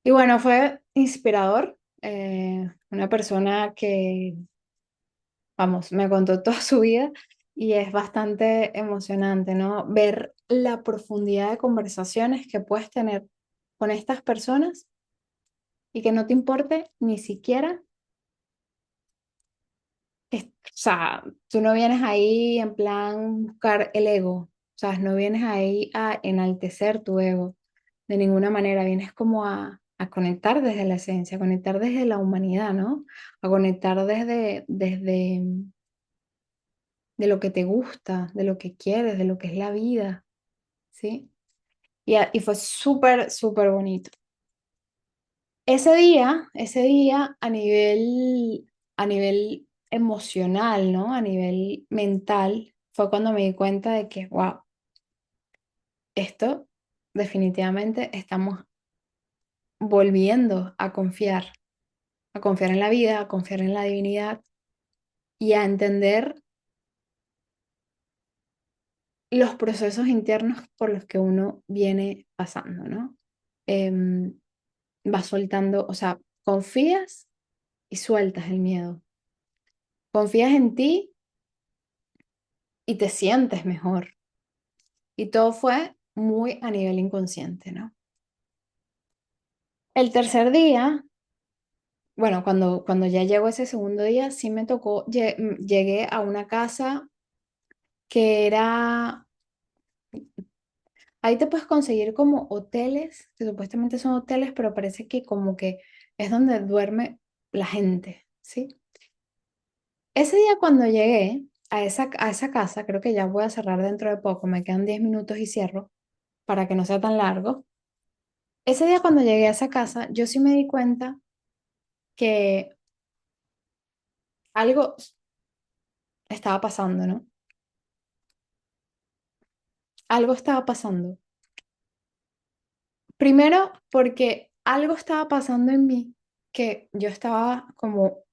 Y bueno, fue inspirador. Una persona que, vamos, me contó toda su vida y es bastante emocionante, ¿no? Ver la profundidad de conversaciones que puedes tener con estas personas y que no te importe ni siquiera, o sea, tú no vienes ahí en plan buscar el ego, o sea, no vienes ahí a enaltecer tu ego de ninguna manera, vienes como a conectar desde la esencia, a conectar desde la humanidad, ¿no? A conectar desde de lo que te gusta, de lo que quieres, de lo que es la vida, ¿sí? Y fue súper, súper bonito. Ese día a nivel emocional, ¿no? A nivel mental, fue cuando me di cuenta de que, wow, esto definitivamente estamos volviendo a confiar en la vida, a confiar en la divinidad y a entender los procesos internos por los que uno viene pasando, ¿no? Em, Vas soltando, o sea, confías y sueltas el miedo. Confías en ti y te sientes mejor. Y todo fue muy a nivel inconsciente, ¿no? El tercer día bueno, cuando ya llegó ese segundo día, sí me tocó, llegué a una casa que era, ahí te puedes conseguir como hoteles, que supuestamente son hoteles, pero parece que como que es donde duerme la gente, ¿sí? Ese día cuando llegué a esa casa, creo que ya voy a cerrar dentro de poco, me quedan 10 minutos y cierro para que no sea tan largo. Ese día cuando llegué a esa casa, yo sí me di cuenta que algo estaba pasando, ¿no? Algo estaba pasando. Primero, porque algo estaba pasando en mí que yo estaba como, o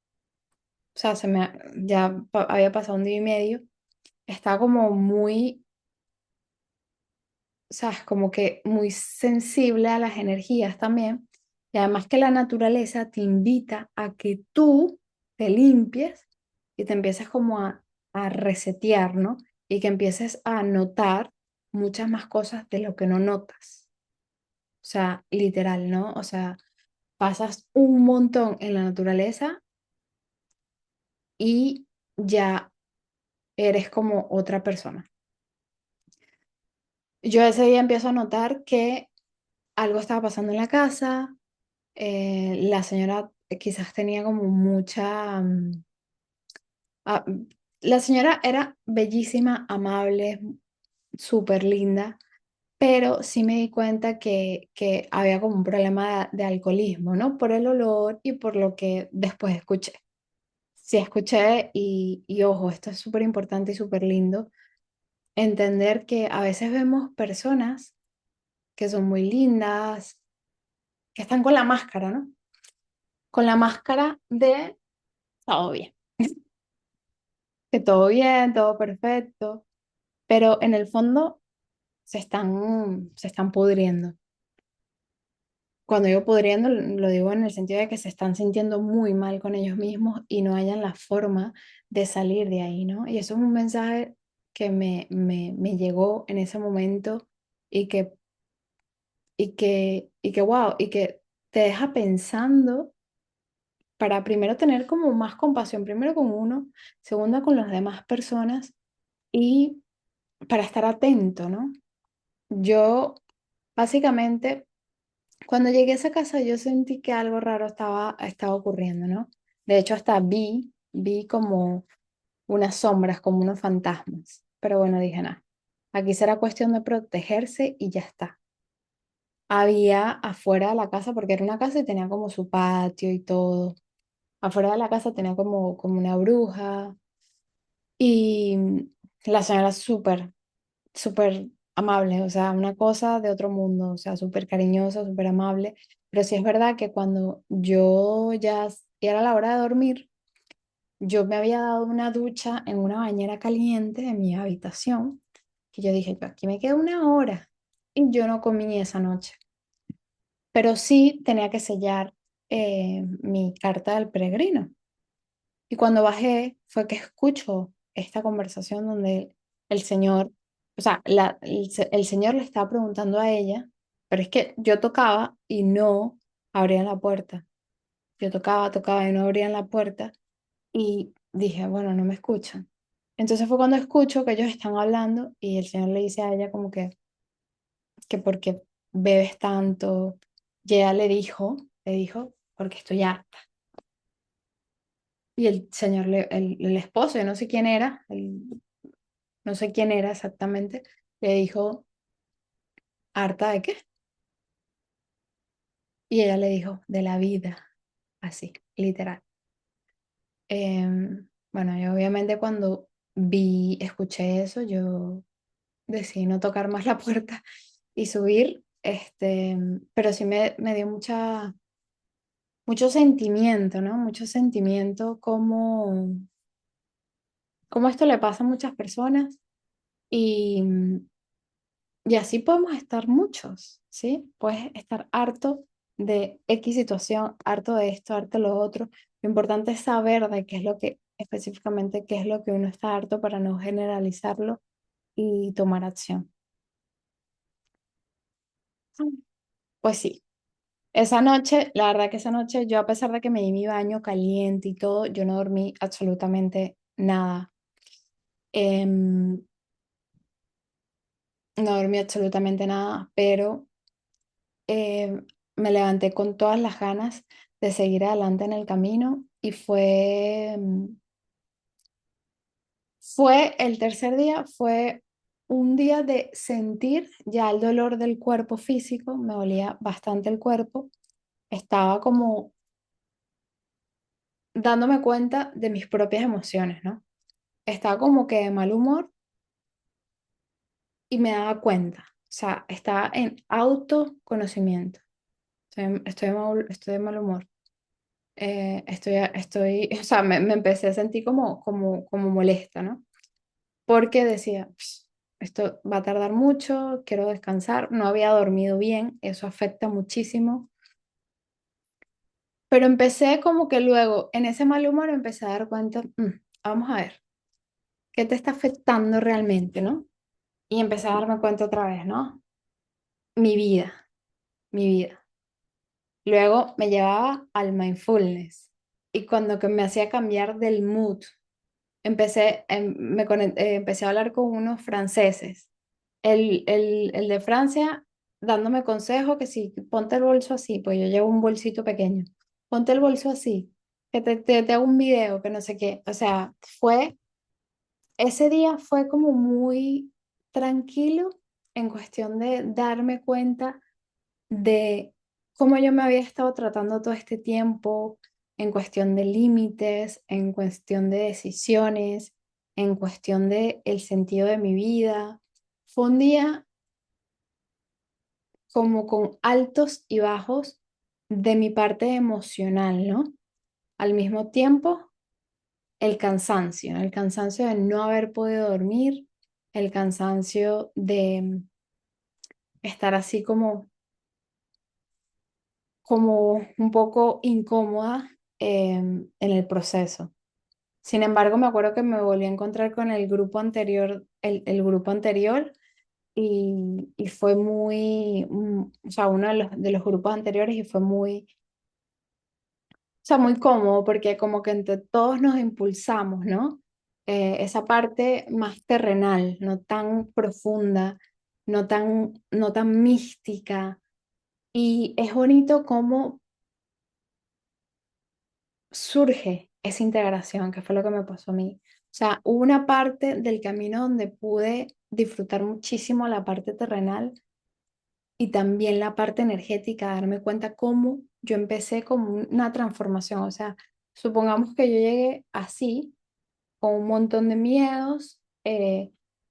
sea, había pasado un día y medio, estaba como muy, sabes, como que muy sensible a las energías también. Y además que la naturaleza te invita a que tú te limpies y te empieces como a resetear, ¿no? Y que empieces a notar muchas más cosas de lo que no notas. O sea, literal, ¿no? O sea, pasas un montón en la naturaleza y ya eres como otra persona. Yo ese día empiezo a notar que algo estaba pasando en la casa, la señora quizás tenía como mucha... ah, la señora era bellísima, amable, súper linda, pero sí me di cuenta que había como un problema de alcoholismo, ¿no? Por el olor y por lo que después escuché. Sí, escuché y ojo, esto es súper importante y súper lindo, entender que a veces vemos personas que son muy lindas, que están con la máscara, ¿no? Con la máscara de todo bien, que todo bien, todo perfecto, pero en el fondo se están pudriendo. Cuando digo pudriendo, lo digo en el sentido de que se están sintiendo muy mal con ellos mismos y no hayan la forma de salir de ahí, ¿no? Y eso es un mensaje que me llegó en ese momento y wow, y que te deja pensando para primero tener como más compasión, primero con uno, segundo con las demás personas y para estar atento, ¿no? Yo, básicamente, cuando llegué a esa casa, yo sentí que algo raro estaba ocurriendo, ¿no? De hecho, hasta vi como unas sombras, como unos fantasmas. Pero bueno, dije, nada, aquí será cuestión de protegerse y ya está. Había afuera de la casa, porque era una casa y tenía como su patio y todo. Afuera de la casa tenía como una bruja y la señora súper amable, o sea, una cosa de otro mundo, o sea, súper cariñosa, súper amable. Pero sí es verdad que cuando yo ya era la hora de dormir, yo me había dado una ducha en una bañera caliente de mi habitación, que yo dije, yo aquí me quedo una hora y yo no comí esa noche. Pero sí tenía que sellar mi carta del peregrino. Y cuando bajé fue que escucho esta conversación donde el señor, o sea, el señor le estaba preguntando a ella, pero es que yo tocaba y no abrían la puerta. Yo tocaba y no abrían la puerta y dije, bueno, no me escuchan. Entonces fue cuando escucho que ellos están hablando y el señor le dice a ella como que por qué bebes tanto. Y ella le dijo, porque estoy harta. Y el señor, el esposo, yo no sé quién era, no sé quién era exactamente, le dijo, ¿harta de qué? Y ella le dijo, de la vida, así, literal. Bueno, yo obviamente cuando escuché eso, yo decidí no tocar más la puerta y subir, pero sí me dio mucho sentimiento, ¿no? Mucho sentimiento como esto le pasa a muchas personas y, y así podemos estar muchos, ¿sí? Puedes estar harto de X situación, harto de esto, harto de lo otro. Lo importante es saber de qué es lo que, específicamente, qué es lo que uno está harto para no generalizarlo y tomar acción. Pues sí, Esa noche, la verdad que esa noche yo a pesar de que me di mi baño caliente y todo, yo no dormí absolutamente nada. Em, no dormí absolutamente nada, pero me levanté con todas las ganas de seguir adelante en el camino y fue el tercer día, fue un día de sentir ya el dolor del cuerpo físico, me dolía bastante el cuerpo, estaba como dándome cuenta de mis propias emociones, ¿no? Estaba como que de mal humor y me daba cuenta, o sea, estaba en autoconocimiento, estoy de mal humor. O sea, me empecé a sentir como molesta, ¿no? Porque decía, "Ps, esto va a tardar mucho, quiero descansar, no había dormido bien, eso afecta muchísimo, pero empecé como que luego, en ese mal humor, empecé a dar cuenta, vamos a ver, ¿qué te está afectando realmente, no? Y empecé a darme cuenta otra vez, ¿no? Mi vida, mi vida. Luego me llevaba al mindfulness y cuando que me hacía cambiar del mood, empecé a hablar con unos franceses. El de Francia dándome consejo que si ponte el bolso así, pues yo llevo un bolsito pequeño. Ponte el bolso así, que te hago un video, que no sé qué. O sea, ese día fue como muy tranquilo en cuestión de darme cuenta de cómo yo me había estado tratando todo este tiempo en cuestión de límites, en cuestión de decisiones, en cuestión de el sentido de mi vida. Fue un día como con altos y bajos de mi parte emocional, ¿no? Al mismo tiempo, el cansancio de no haber podido dormir, el cansancio de estar así como un poco incómoda en el proceso. Sin embargo, me acuerdo que me volví a encontrar con el grupo anterior, el grupo anterior y fue o sea, uno de los grupos anteriores y fue o sea, muy cómodo porque como que entre todos nos impulsamos, ¿no? Esa parte más terrenal, no tan profunda, no tan mística. Y es bonito cómo surge esa integración, que fue lo que me pasó a mí. O sea, hubo una parte del camino donde pude disfrutar muchísimo la parte terrenal y también la parte energética, darme cuenta cómo yo empecé como una transformación. O sea, supongamos que yo llegué así, con un montón de miedos,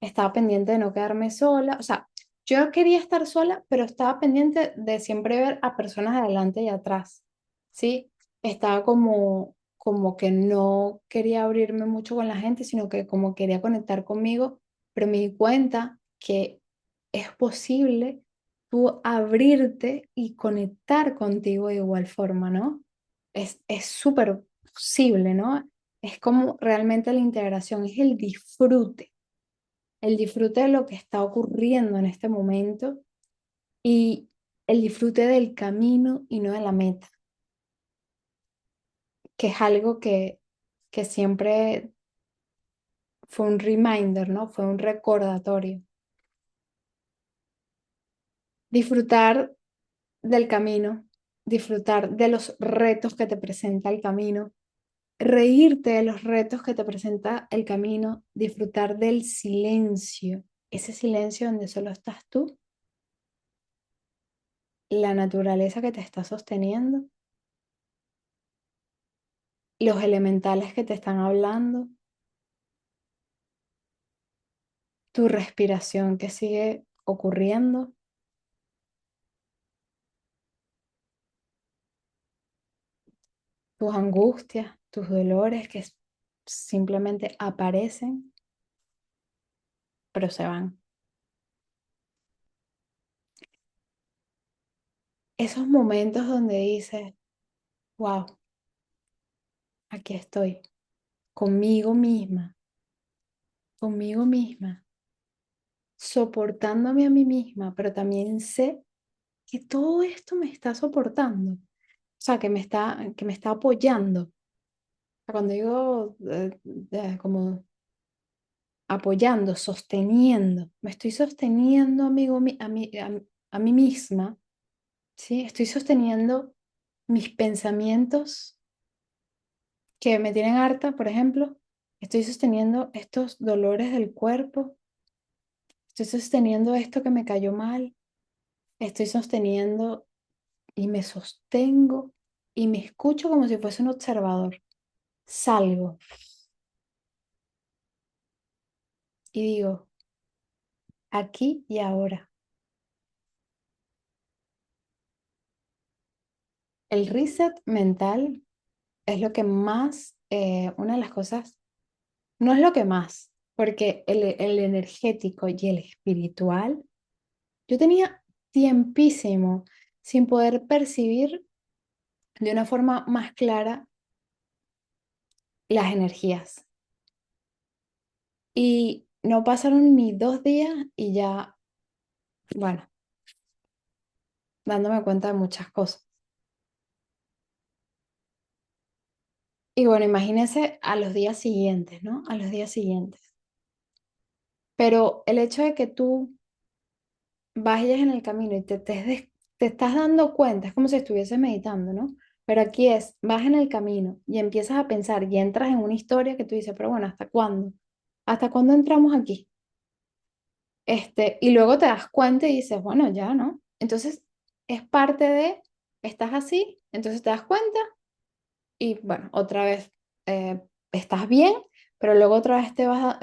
estaba pendiente de no quedarme sola. O sea, yo quería estar sola, pero estaba pendiente de siempre ver a personas adelante y atrás, ¿sí? Estaba como que no quería abrirme mucho con la gente, sino que como quería conectar conmigo, pero me di cuenta que es posible tú abrirte y conectar contigo de igual forma, ¿no? Es súper posible, ¿no? Es como realmente la integración, es el disfrute de lo que está ocurriendo en este momento y el disfrute del camino y no de la meta, que es algo que siempre fue un reminder, ¿no? Fue un recordatorio. Disfrutar del camino, disfrutar de los retos que te presenta el camino, reírte de los retos que te presenta el camino, disfrutar del silencio, ese silencio donde solo estás tú, la naturaleza que te está sosteniendo, los elementales que te están hablando, tu respiración que sigue ocurriendo, tus angustias, tus dolores que simplemente aparecen, pero se van. Esos momentos donde dices, wow, aquí estoy, conmigo misma, soportándome a mí misma, pero también sé que todo esto me está soportando, o sea, que me está apoyando. O sea, cuando digo como apoyando, sosteniendo, me estoy sosteniendo, amigo, a mí misma, ¿sí? Estoy sosteniendo mis pensamientos que me tienen harta, por ejemplo. Estoy sosteniendo estos dolores del cuerpo. Estoy sosteniendo esto que me cayó mal. Estoy sosteniendo y me sostengo y me escucho como si fuese un observador. Salgo y digo, aquí y ahora. El reset mental es lo que más, una de las cosas, no es lo que más, porque el energético y el espiritual, yo tenía tiempísimo sin poder percibir de una forma más clara las energías. Y no pasaron ni 2 días y ya, bueno, dándome cuenta de muchas cosas. Y bueno, imagínense a los días siguientes, ¿no? A los días siguientes. Pero el hecho de que tú vayas en el camino y te estás dando cuenta, es como si estuvieses meditando, ¿no? Pero aquí es, vas en el camino y empiezas a pensar y entras en una historia que tú dices, pero bueno, ¿hasta cuándo? ¿Hasta cuándo entramos aquí? Y luego te das cuenta y dices, bueno, ya, ¿no? Entonces, es parte de, estás así, entonces te das cuenta y bueno, otra vez estás bien, pero luego otra vez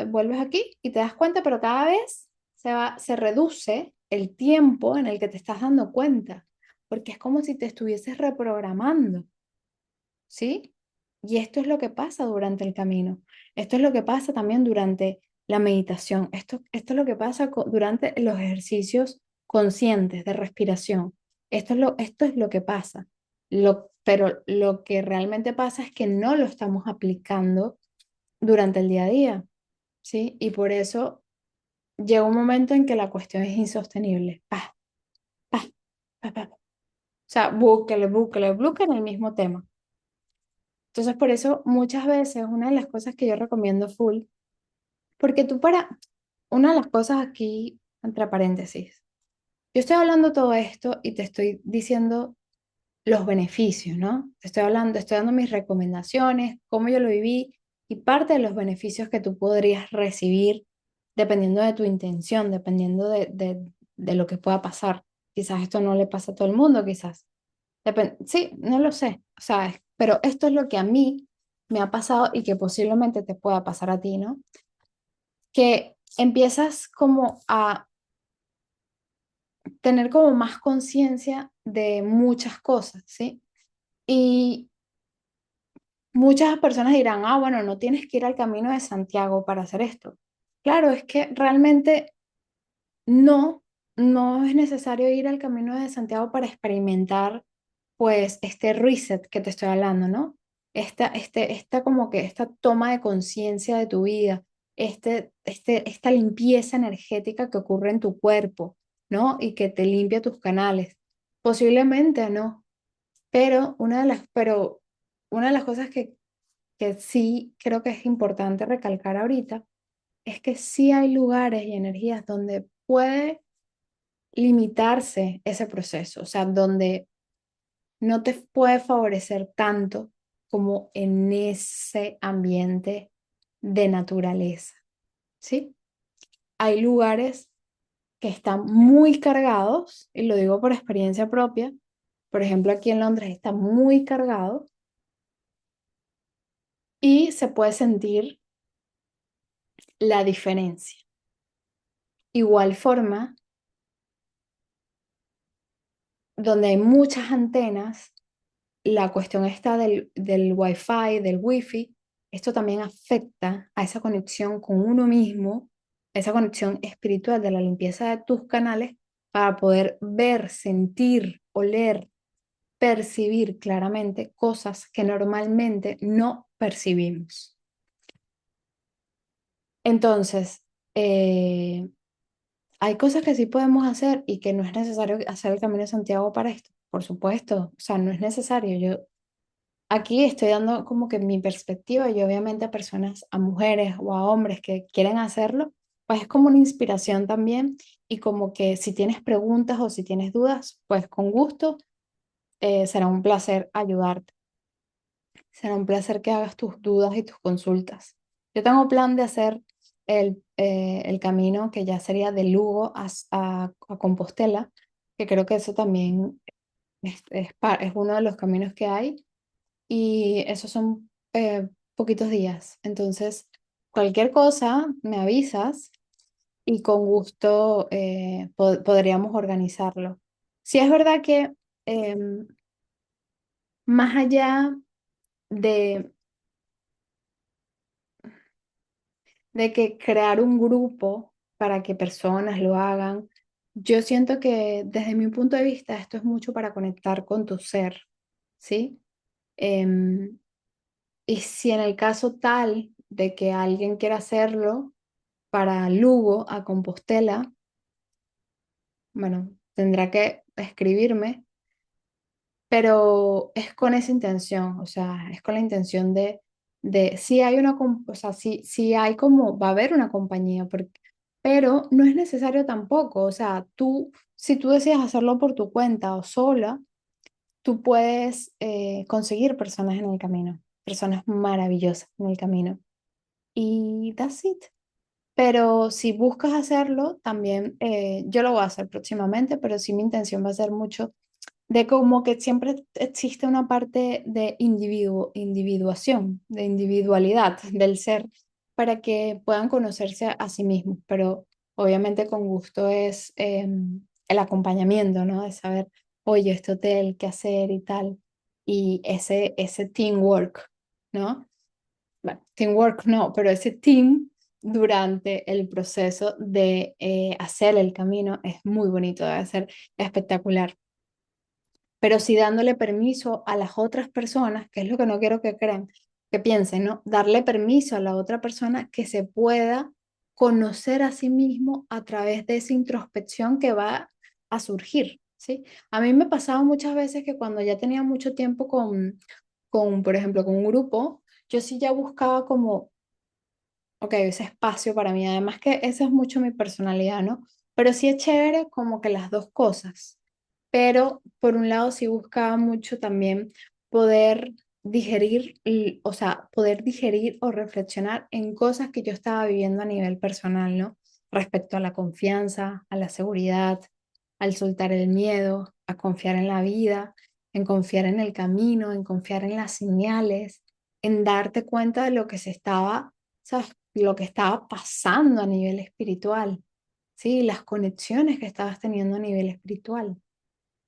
vuelves aquí y te das cuenta, pero cada vez se reduce el tiempo en el que te estás dando cuenta, porque es como si te estuvieses reprogramando, ¿sí? Y esto es lo que pasa durante el camino. Esto es lo que pasa también durante la meditación. Esto es lo que pasa durante los ejercicios conscientes de respiración. Esto es lo que pasa. Pero lo que realmente pasa es que no lo estamos aplicando durante el día a día, ¿sí? Y por eso llega un momento en que la cuestión es insostenible. Pa, pa. O sea, búsquele el mismo tema. Entonces, por eso muchas veces una de las cosas que yo recomiendo full, porque una de las cosas aquí, entre paréntesis, yo estoy hablando todo esto y te estoy diciendo los beneficios, ¿no? Te estoy hablando, estoy dando mis recomendaciones, cómo yo lo viví y parte de los beneficios que tú podrías recibir dependiendo de tu intención, dependiendo de lo que pueda pasar. Quizás esto no le pasa a todo el mundo, quizás. Sí, no lo sé, ¿sabes? Pero esto es lo que a mí me ha pasado y que posiblemente te pueda pasar a ti, ¿no? Que empiezas como a tener como más conciencia de muchas cosas, ¿sí? Y muchas personas dirán, ah, bueno, no tienes que ir al Camino de Santiago para hacer esto. Claro, es que realmente no, no es necesario ir al Camino de Santiago para experimentar, pues, este reset que te estoy hablando, ¿no? Esta como que esta toma de conciencia de tu vida, esta limpieza energética que ocurre en tu cuerpo, ¿no? Y que te limpia tus canales. Posiblemente no, pero una de las cosas que sí creo que es importante recalcar ahorita es que sí hay lugares y energías donde puede limitarse ese proceso, o sea, donde no te puede favorecer tanto como en ese ambiente de naturaleza, ¿sí? Hay lugares que están muy cargados, y lo digo por experiencia propia, por ejemplo, aquí en Londres está muy cargado y se puede sentir la diferencia. Igual forma, donde hay muchas antenas, la cuestión está del Wi-Fi, del Wi-Fi, esto también afecta a esa conexión con uno mismo, esa conexión espiritual de la limpieza de tus canales para poder ver, sentir, oler, percibir claramente cosas que normalmente no percibimos. Entonces, hay cosas que sí podemos hacer y que no es necesario hacer el Camino de Santiago para esto, por supuesto, o sea, no es necesario. Yo aquí estoy dando como que mi perspectiva y obviamente a personas, a mujeres o a hombres que quieren hacerlo, pues es como una inspiración también y como que si tienes preguntas o si tienes dudas, pues con gusto será un placer ayudarte. Será un placer que hagas tus dudas y tus consultas. Yo tengo plan de hacer el camino que ya sería de Lugo a Compostela, que creo que eso también es uno de los caminos que hay y esos son poquitos días. Entonces, cualquier cosa me avisas y con gusto podríamos organizarlo. Si es verdad que em, más allá de que crear un grupo para que personas lo hagan. Yo siento que desde mi punto de vista esto es mucho para conectar con tu ser, ¿sí? Em, y si en el caso tal de que alguien quiera hacerlo para Lugo a Compostela, bueno, tendrá que escribirme, pero es con esa intención, o sea, es con la intención de si hay una, o sea, si hay como, va a haber una compañía, pero no es necesario tampoco, o sea, si tú decides hacerlo por tu cuenta o sola, tú puedes conseguir personas en el camino, personas maravillosas en el camino, y that's it. Pero si buscas hacerlo, también yo lo voy a hacer próximamente, pero sí mi intención va a ser mucho de como que siempre existe una parte de individuación, de individualidad del ser, para que puedan conocerse a sí mismos, pero obviamente con gusto es el acompañamiento, ¿no? De saber, oye, este hotel, qué hacer y tal, y ese teamwork, ¿no? Bueno, teamwork no, pero ese team durante el proceso de hacer el camino es muy bonito, debe ser espectacular, pero sí dándole permiso a las otras personas, que es lo que no quiero que crean, que piensen, ¿no? Darle permiso a la otra persona que se pueda conocer a sí mismo a través de esa introspección que va a surgir, ¿sí? A mí me pasaba muchas veces que cuando ya tenía mucho tiempo por ejemplo, con un grupo, yo sí ya buscaba como ok, ese espacio para mí, además que esa es mucho mi personalidad, ¿no? Pero sí es chévere como que las dos cosas. Pero por un lado sí buscaba mucho también poder digerir, o sea, poder digerir o reflexionar en cosas que yo estaba viviendo a nivel personal, ¿no? Respecto a la confianza, a la seguridad, al soltar el miedo, a confiar en la vida, en confiar en el camino, en confiar en las señales, en darte cuenta de lo que se estaba, ¿sabes? Lo que estaba pasando a nivel espiritual, ¿sí? Las conexiones que estabas teniendo a nivel espiritual,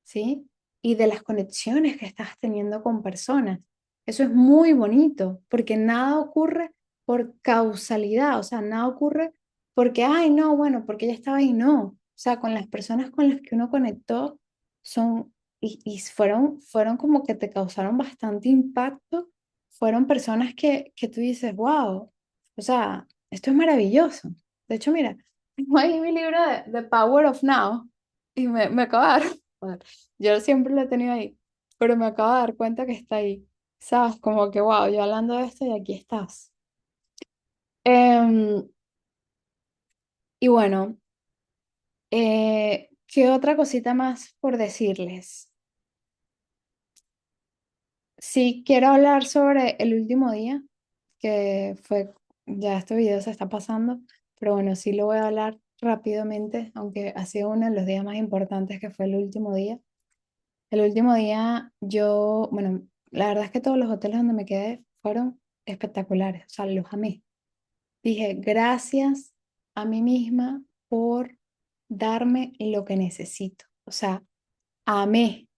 ¿sí? Y de las conexiones que estás teniendo con personas. Eso es muy bonito, porque nada ocurre por causalidad, o sea, nada ocurre porque, ay, no, bueno, porque ella estaba ahí, no. O sea, con las personas con las que uno conectó son, y fueron como que te causaron bastante impacto, fueron personas que tú dices, wow, o sea, esto es maravilloso. De hecho, mira, tengo ahí mi libro de The Power of Now y me acabo de dar yo siempre lo he tenido ahí, pero me acabo de dar cuenta que está ahí. ¿Sabes? Como que, wow, yo hablando de esto y aquí estás. Em, y bueno, ¿qué otra cosita más por decirles? Sí, quiero hablar sobre el último día, que fue, ya este video se está pasando, pero bueno, sí lo voy a hablar rápidamente, aunque ha sido uno de los días más importantes que fue el último día. El último día yo, bueno, la verdad es que todos los hoteles donde me quedé fueron espectaculares, o sea, los amé. Dije, gracias a mí misma por darme lo que necesito. O sea, amé.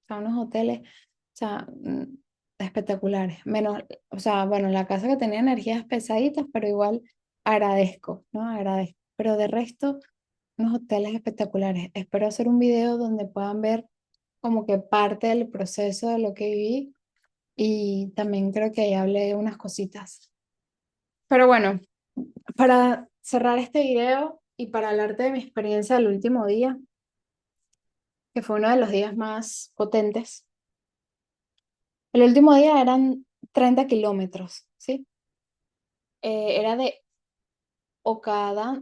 O sea, unos hoteles, o sea, espectaculares. Menos, o sea, bueno, la casa que tenía energías pesaditas, pero igual agradezco, ¿no? Agradezco. Pero de resto, unos hoteles espectaculares. Espero hacer un video donde puedan ver como que parte del proceso de lo que viví y también creo que ahí hablé unas cositas. Pero bueno, para cerrar este video, Y para hablarte de mi experiencia del último día, que fue uno de los días más potentes, el último día eran 30 kilómetros, ¿sí? Era de Okada,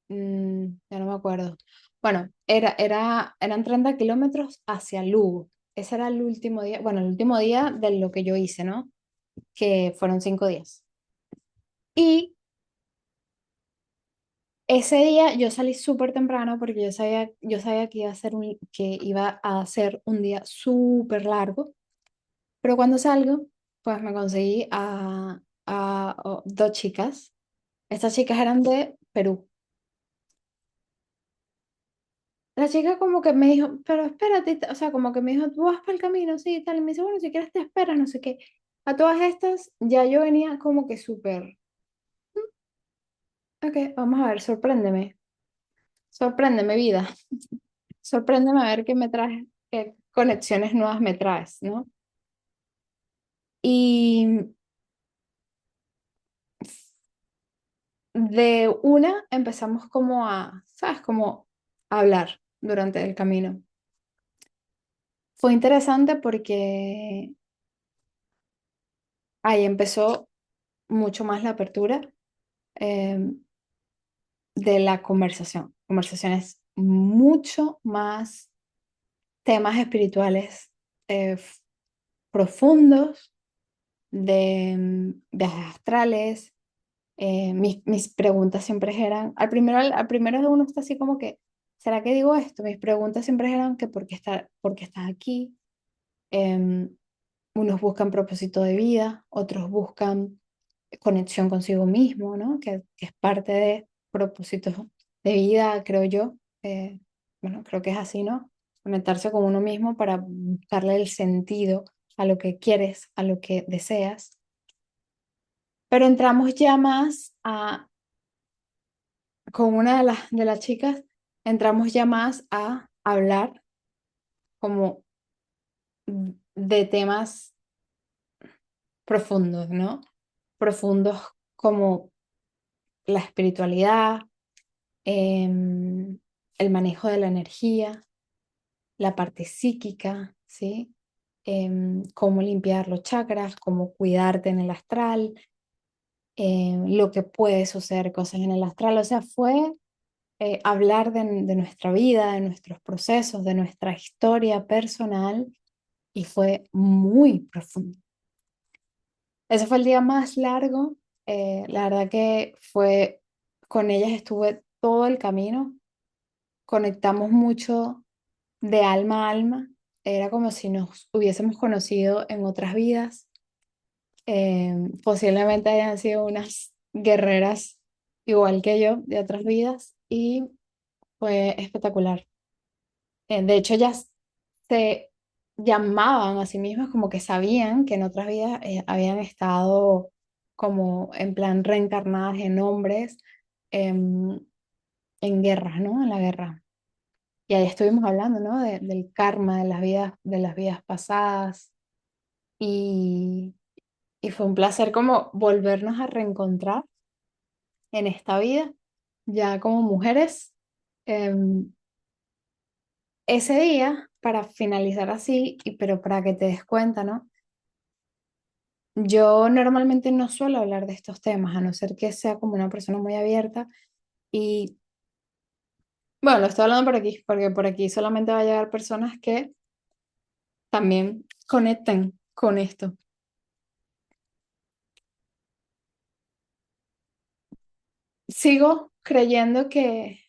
ya no me acuerdo. Bueno, eran 30 kilómetros hacia Lugo. Ese era el último día, bueno, el último día de lo que yo hice, ¿no? Que fueron 5 días. Y ese día yo salí súper temprano porque yo sabía que iba a ser un día súper largo, pero cuando salgo, pues me conseguí a dos chicas. Estas chicas eran de Perú. La chica como que me dijo, pero espérate, o sea, como que me dijo, tú vas para el camino, sí, y tal, y me dice, bueno, si quieres te esperas, no sé qué. A todas estas ya yo venía como que súper, ok, vamos a ver, sorpréndeme vida, sorpréndeme a ver qué me traes, qué conexiones nuevas me traes, ¿no? Y de una empezamos como a, ¿sabes? Como a hablar durante el camino. Fue interesante porque ahí empezó mucho más la apertura eh, de la conversación. Conversaciones mucho más temas espirituales profundos, de viajes astrales. Mis preguntas siempre eran, al primero de uno está así como que, ¿será que digo esto? Mis preguntas siempre eran que por qué estás aquí. Em, Unos buscan propósito de vida, otros buscan conexión consigo mismo, ¿no? Que es parte de propósitos de vida, creo yo. Bueno, creo que es así, ¿no? Conectarse con uno mismo para darle el sentido a lo que quieres, a lo que deseas. Pero entramos ya más con una de las chicas, entramos ya más a hablar como de temas profundos, ¿no? Profundos como la espiritualidad, el manejo de la energía, la parte psíquica, ¿sí? Cómo limpiar los chakras, cómo cuidarte en el astral, lo que puede suceder, cosas en el astral. O sea, fue hablar de nuestra vida, de nuestros procesos, de nuestra historia personal y fue muy profundo. Ese fue el día más largo. La verdad que fue, con ellas estuve todo el camino, conectamos mucho de alma a alma. Era como si nos hubiésemos conocido en otras vidas. Posiblemente hayan sido unas guerreras igual que yo de otras vidas y fue espectacular. De hecho, ellas se llamaban a sí mismas como que sabían que en otras vidas habían estado como en plan reencarnadas en hombres em, en guerras, ¿no? En la guerra. Y ahí estuvimos hablando, ¿no? Del karma, de las vidas pasadas. Y, y fue un placer como volvernos a reencontrar en esta vida, ya como mujeres. Em, Ese día, para finalizar así, pero para que te des cuenta, ¿no? Yo normalmente no suelo hablar de estos temas, a no ser que sea como una persona muy abierta. Y bueno, lo estoy hablando por aquí, porque por aquí solamente va a llegar personas que también conecten con esto. Sigo creyendo que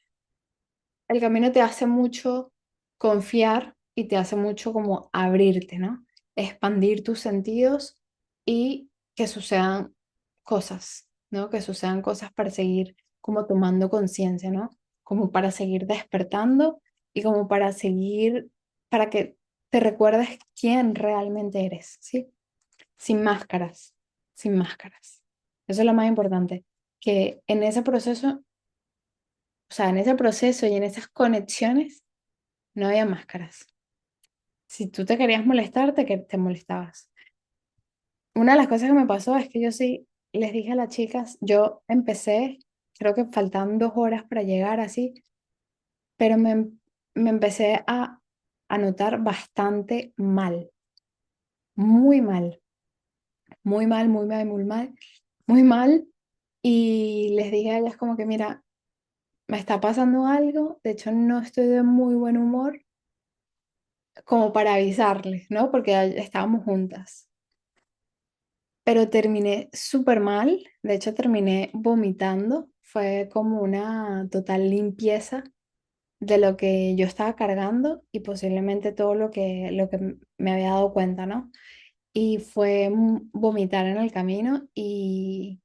el camino te hace mucho confiar y te hace mucho como abrirte, ¿no? Expandir tus sentidos y que sucedan cosas, ¿no? Que sucedan cosas para seguir como tomando conciencia, ¿no? Como para seguir despertando y como para seguir, para que te recuerdes quién realmente eres, ¿sí? Sin máscaras, sin máscaras. Eso es lo más importante, que en ese proceso, o sea, en ese proceso y en esas conexiones no había máscaras. Si tú te querías molestar, te molestabas. Una de las cosas que me pasó es que yo sí les dije a las chicas, yo empecé creo que faltaban 2 horas para llegar así, pero me empecé a notar bastante mal, muy mal, muy mal, muy mal, muy mal, muy mal. Y les dije a ellas como que, mira, me está pasando algo, de hecho no estoy de muy buen humor, como para avisarles, ¿no? Porque ya estábamos juntas. Pero terminé súper mal, de hecho terminé vomitando, fue como una total limpieza de lo que yo estaba cargando y posiblemente todo lo que me había dado cuenta, ¿no? Y fue vomitar en el camino y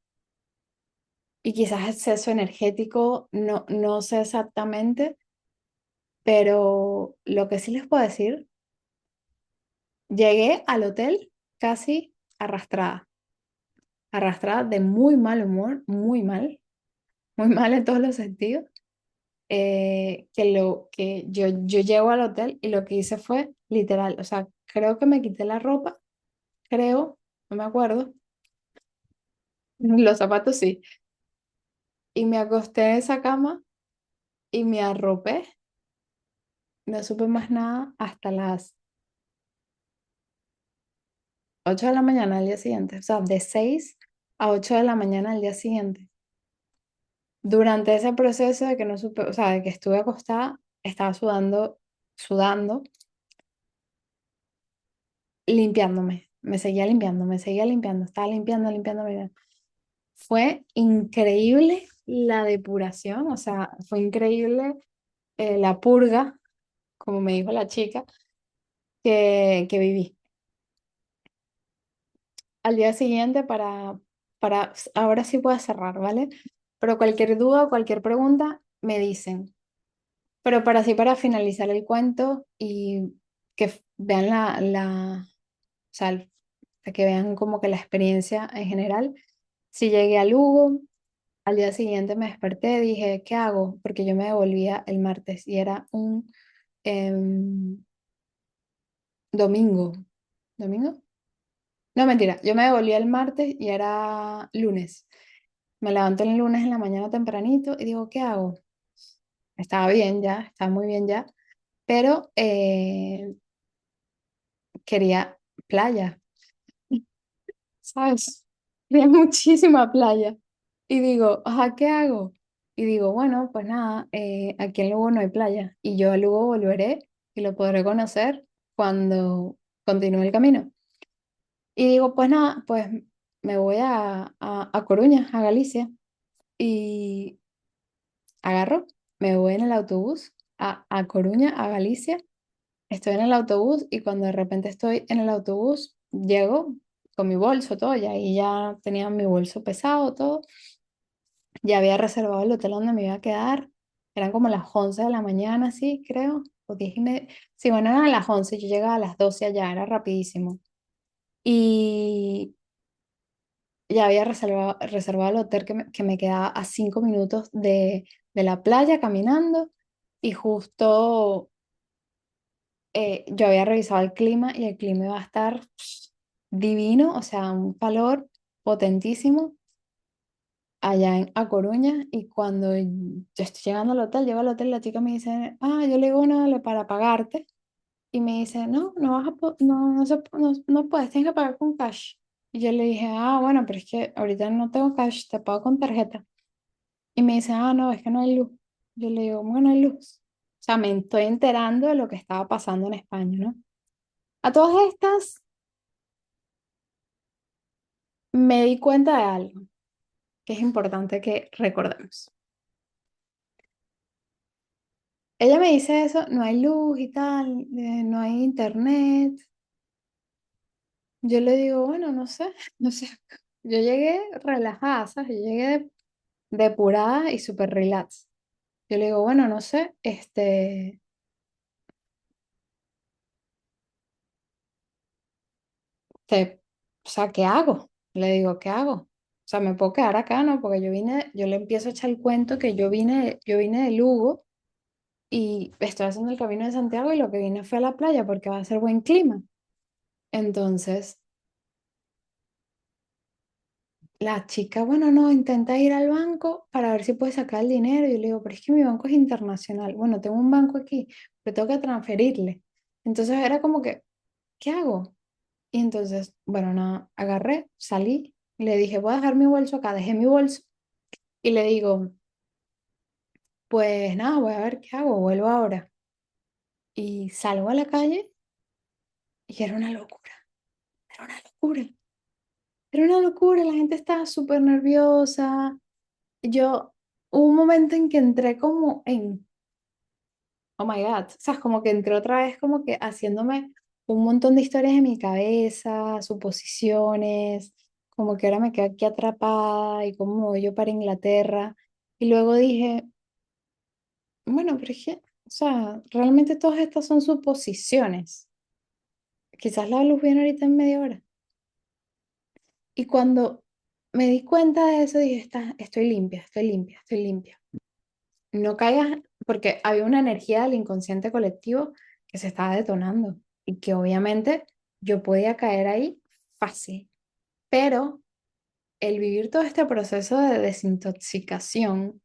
quizás exceso energético, no, no sé exactamente, pero lo que sí les puedo decir, llegué al hotel casi arrastrada, arrastrada de muy mal humor, muy mal en todos los sentidos. Que yo llego al hotel y lo que hice fue literal, o sea, creo que me quité la ropa, creo, no me acuerdo, los zapatos sí, y me acosté en esa cama y me arropé, no supe más nada hasta las 8 de la mañana al día siguiente, o sea, de 6 a 8 de la mañana al día siguiente. Durante ese proceso de que no supe, o sea, de que estuve acostada, estaba sudando, sudando, limpiándome, me seguía limpiando, estaba limpiando, limpiando, limpiando. Fue increíble la depuración, o sea, fue increíble la purga, como me dijo la chica, que viví. Al día siguiente ahora sí puedo cerrar, ¿vale? Pero cualquier duda o cualquier pregunta me dicen. Pero para finalizar el cuento y que vean o sea, que vean como que la experiencia en general, si llegué a Lugo. Al día siguiente me desperté, dije, ¿qué hago? Porque yo me devolvía el martes y era un em, domingo. ¿Domingo? No, mentira, yo me devolvía el martes y era lunes. Me levanto el lunes en la mañana tempranito y digo, ¿qué hago? Estaba bien ya, estaba muy bien ya, pero quería playa, ¿sabes? Quería muchísima playa. Y digo, ajá, ¿qué hago? Y digo, bueno, pues nada, aquí en Lugo no hay playa y yo a Lugo volveré y lo podré conocer cuando continúe el camino. Y digo, pues nada, pues me voy a Coruña, a Galicia, y agarro, me voy en el autobús a Coruña, a Galicia, estoy en el autobús y cuando de repente estoy en el autobús, llego con mi bolso, todo, y ahí ya tenía mi bolso pesado, todo. Ya había reservado el hotel donde me iba a quedar. Eran como las 11 de la mañana, sí, creo. O 10:30. Sí, bueno, eran las 11. Yo llegaba a las 12 allá, era rapidísimo. Y ya había reservado el hotel que me quedaba a 5 minutos de la playa caminando. Y justo yo había revisado el clima y el clima iba a estar divino, o sea, un calor potentísimo allá A Coruña y cuando yo estoy llegando al hotel, llego al hotel, la chica me dice, yo le digo, no, dale, para pagarte. Y me dice, no, no vas no, no puedes, tienes que pagar con cash. Y yo le dije, bueno, pero es que ahorita no tengo cash, te pago con tarjeta. Y me dice, no, es que no hay luz. Yo le digo, bueno, no hay luz. O sea, me estoy enterando de lo que estaba pasando en España, ¿no? A todas estas me di cuenta de algo que es importante que recordemos. Ella me dice eso, no hay luz y tal, no hay internet. Yo le digo, bueno, no sé, no sé. Yo llegué relajada, ¿sabes? Yo llegué depurada y súper relax. Yo le digo, bueno, no sé, o sea, ¿qué hago? Le digo, ¿qué hago? O sea, me puedo quedar acá, ¿no? Porque yo le empiezo a echar el cuento que yo vine de Lugo y estoy haciendo el camino de Santiago y lo que vine fue a la playa porque va a ser buen clima. Entonces la chica, bueno, no, intenta ir al banco para ver si puede sacar el dinero. Y yo le digo, pero es que mi banco es internacional. Bueno, tengo un banco aquí, pero tengo que transferirle. Entonces era como que, ¿qué hago? Y entonces, bueno, nada, agarré, salí, le dije, voy a dejar mi bolso acá, dejé mi bolso y le digo, pues nada, voy a ver qué hago, vuelvo ahora. Y salgo a la calle y era una locura, era una locura, era una locura, la gente estaba súper nerviosa. Yo, hubo un momento en que entré como en, oh my God, o sea, como que entré otra vez como que haciéndome un montón de historias en mi cabeza, suposiciones, como que ahora me quedo aquí atrapada y cómo me voy yo para Inglaterra. Y luego dije, bueno, pero es que, o sea, realmente todas estas son suposiciones. Quizás la luz viene ahorita en media hora. Y cuando me di cuenta de eso, dije, estoy limpia, estoy limpia, estoy limpia. No caigas, porque había una energía del inconsciente colectivo que se estaba detonando y que obviamente yo podía caer ahí fácil, pero el vivir todo este proceso de desintoxicación,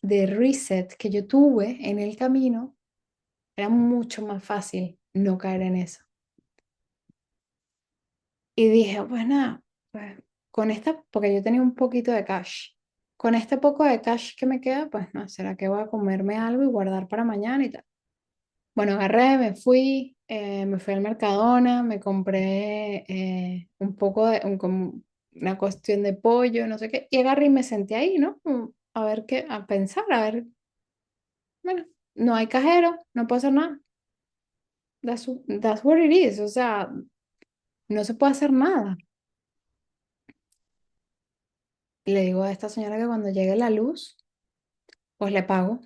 de reset que yo tuve en el camino, era mucho más fácil no caer en eso. Y dije, pues nada, pues con esta, porque yo tenía un poquito de cash, con este poco de cash que me queda, pues no, ¿será que voy a comerme algo y guardar para mañana y tal? Bueno, agarré, me fui al Mercadona, me compré un poco de, como una cuestión de pollo, no sé qué, y agarré y me senté ahí, ¿no? A ver qué, a pensar, a ver, bueno, no hay cajero, no puedo hacer nada. That's what it is, o sea, no se puede hacer nada. Le digo a esta señora que cuando llegue la luz, pues le pago,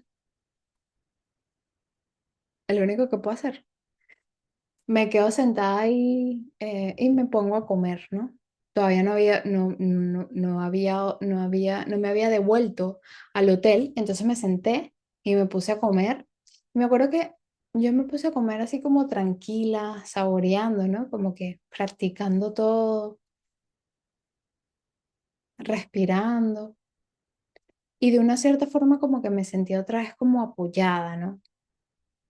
es lo único que puedo hacer. Me quedo sentada ahí y me pongo a comer, ¿no? Todavía no me había devuelto al hotel, entonces me senté y me puse a comer. Y me acuerdo que yo me puse a comer así como tranquila, saboreando, ¿no? Como que practicando todo, respirando. Y de una cierta forma como que me sentí otra vez como apoyada, ¿no?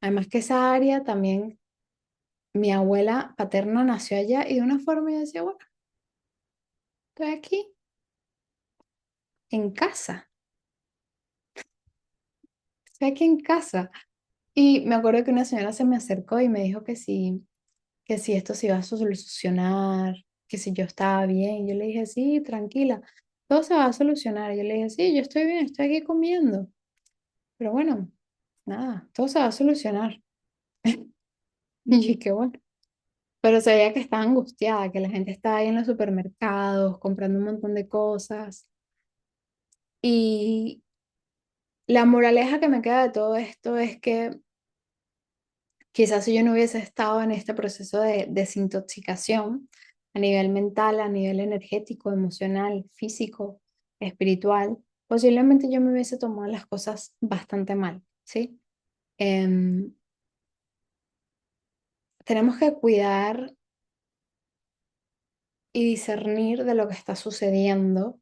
Además que esa área también, mi abuela paterna nació allá y de una forma yo decía, bueno, estoy aquí en casa, estoy aquí en casa. Y me acuerdo que una señora se me acercó y me dijo que si esto se iba a solucionar, que si yo estaba bien. Yo le dije, sí, tranquila, todo se va a solucionar. Yo le dije, sí, yo estoy bien, estoy aquí comiendo. Pero bueno, nada, todo se va a solucionar. Y qué bueno. Pero se veía que estaba angustiada, que la gente estaba ahí en los supermercados comprando un montón de cosas. Y la moraleja que me queda de todo esto es que quizás si yo no hubiese estado en este proceso de desintoxicación a nivel mental, a nivel energético, emocional, físico, espiritual, posiblemente yo me hubiese tomado las cosas bastante mal, ¿sí? Em, Tenemos que cuidar y discernir de lo que está sucediendo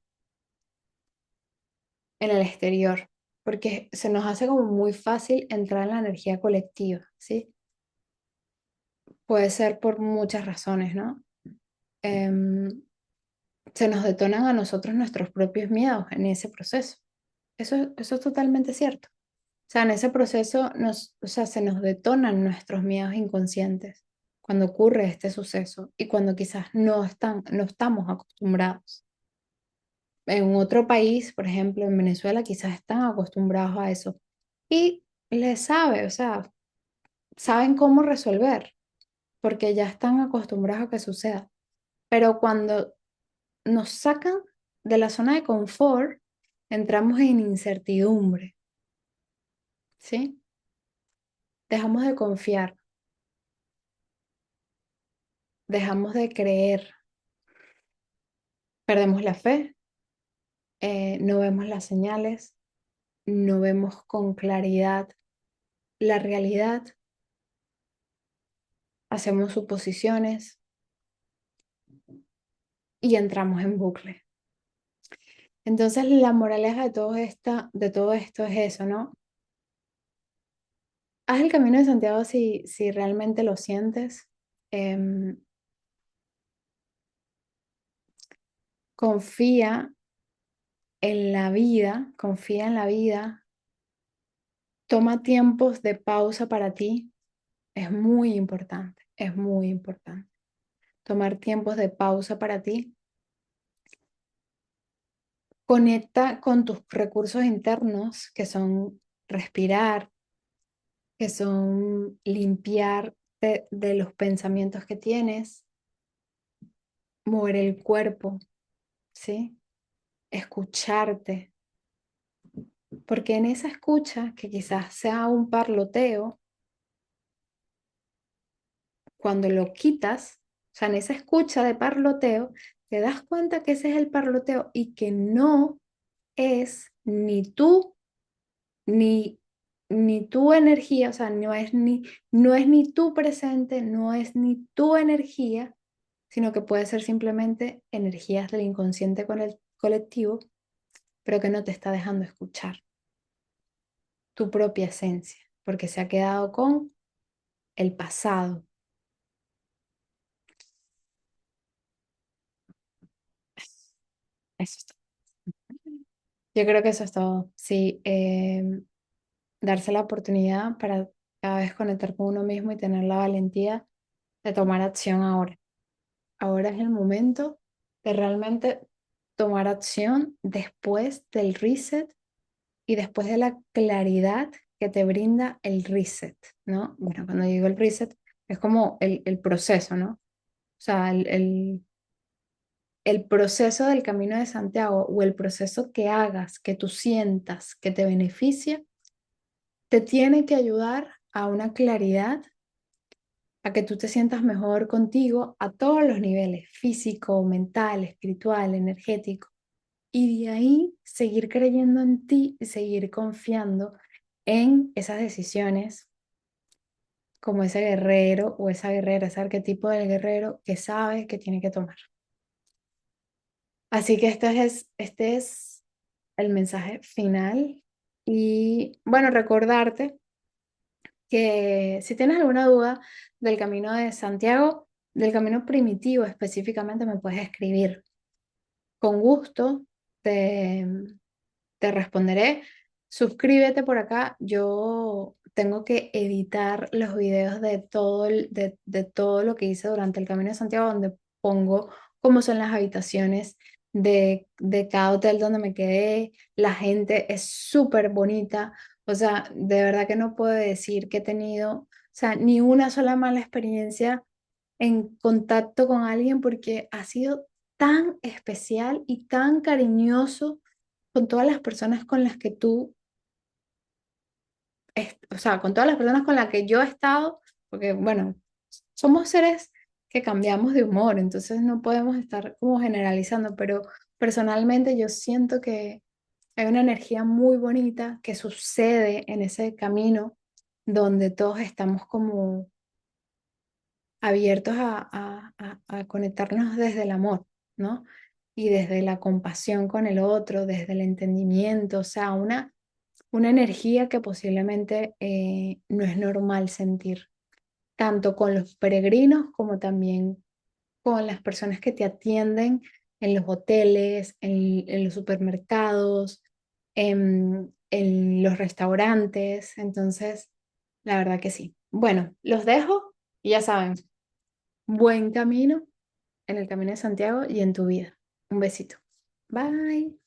en el exterior, porque se nos hace como muy fácil entrar en la energía colectiva, ¿sí? Puede ser por muchas razones, ¿no? Em, Se nos detonan a nosotros nuestros propios miedos en ese proceso. Eso es totalmente cierto. O sea, en ese proceso o sea, se nos detonan nuestros miedos inconscientes cuando ocurre este suceso y cuando quizás no estamos acostumbrados. En otro país, por ejemplo, en Venezuela, quizás están acostumbrados a eso y les sabe, o sea, saben cómo resolver porque ya están acostumbrados a que suceda. Pero cuando nos sacan de la zona de confort, entramos en incertidumbre, ¿sí? Dejamos de confiar, dejamos de creer, perdemos la fe, no vemos las señales, no vemos con claridad la realidad, hacemos suposiciones y entramos en bucle. Entonces, la moraleja de todo esto es eso, ¿no? Haz el camino de Santiago si realmente lo sientes. Em, confía en la vida, confía en la vida. Toma tiempos de pausa para ti. Es muy importante, es muy importante. Tomar tiempos de pausa para ti. Conecta con tus recursos internos, que son respirar, que son limpiar de los pensamientos que tienes, mover el cuerpo, ¿sí? Escucharte, porque en esa escucha, que quizás sea un parloteo, cuando lo quitas, o sea, en esa escucha de parloteo, te das cuenta que ese es el parloteo y que no es ni tú, ni, ni tu energía, o sea, no es ni tu presente, no es ni tu energía, sino que puede ser simplemente energías del inconsciente con el colectivo, pero que no te está dejando escuchar tu propia esencia, porque se ha quedado con el pasado. Eso es todo. Yo creo que eso es todo. Sí, darse la oportunidad para cada vez conectar con uno mismo y tener la valentía de tomar acción ahora. Ahora es el momento de realmente tomar acción después del reset y después de la claridad que te brinda el reset, ¿no? Bueno, cuando digo el reset, es como el proceso, ¿no? O sea, el proceso del Camino de Santiago o el proceso que hagas, que tú sientas que te beneficia, te tiene que ayudar a una claridad, a que tú te sientas mejor contigo a todos los niveles, físico, mental, espiritual, energético. Y de ahí seguir creyendo en ti y seguir confiando en esas decisiones como ese guerrero o esa guerrera, ese arquetipo del guerrero que sabe que tiene que tomar. Así que este es el mensaje final. Y bueno, recordarte que si tienes alguna duda del camino de Santiago, del camino primitivo específicamente, me puedes escribir. Con gusto te, te responderé. Suscríbete por acá. Yo tengo que editar los videos de de todo lo que hice durante el Camino de Santiago, donde pongo cómo son las habitaciones de cada hotel donde me quedé. La gente es súper bonita. O sea, de verdad que no puedo decir que he tenido, o sea, ni una sola mala experiencia en contacto con alguien porque ha sido tan especial y tan cariñoso con todas las personas con las que o sea, con todas las personas con las que yo he estado, porque bueno, somos seres que cambiamos de humor, entonces no podemos estar como generalizando, pero personalmente yo siento que hay una energía muy bonita que sucede en ese camino donde todos estamos como abiertos a conectarnos desde el amor, ¿no? Y desde la compasión con el otro, desde el entendimiento, o sea, una energía que posiblemente no es normal sentir, tanto con los peregrinos como también con las personas que te atienden en los hoteles, en los supermercados, en los restaurantes. Entonces, la verdad que sí. Bueno, los dejo y ya saben, buen camino en el Camino de Santiago y en tu vida. Un besito. Bye.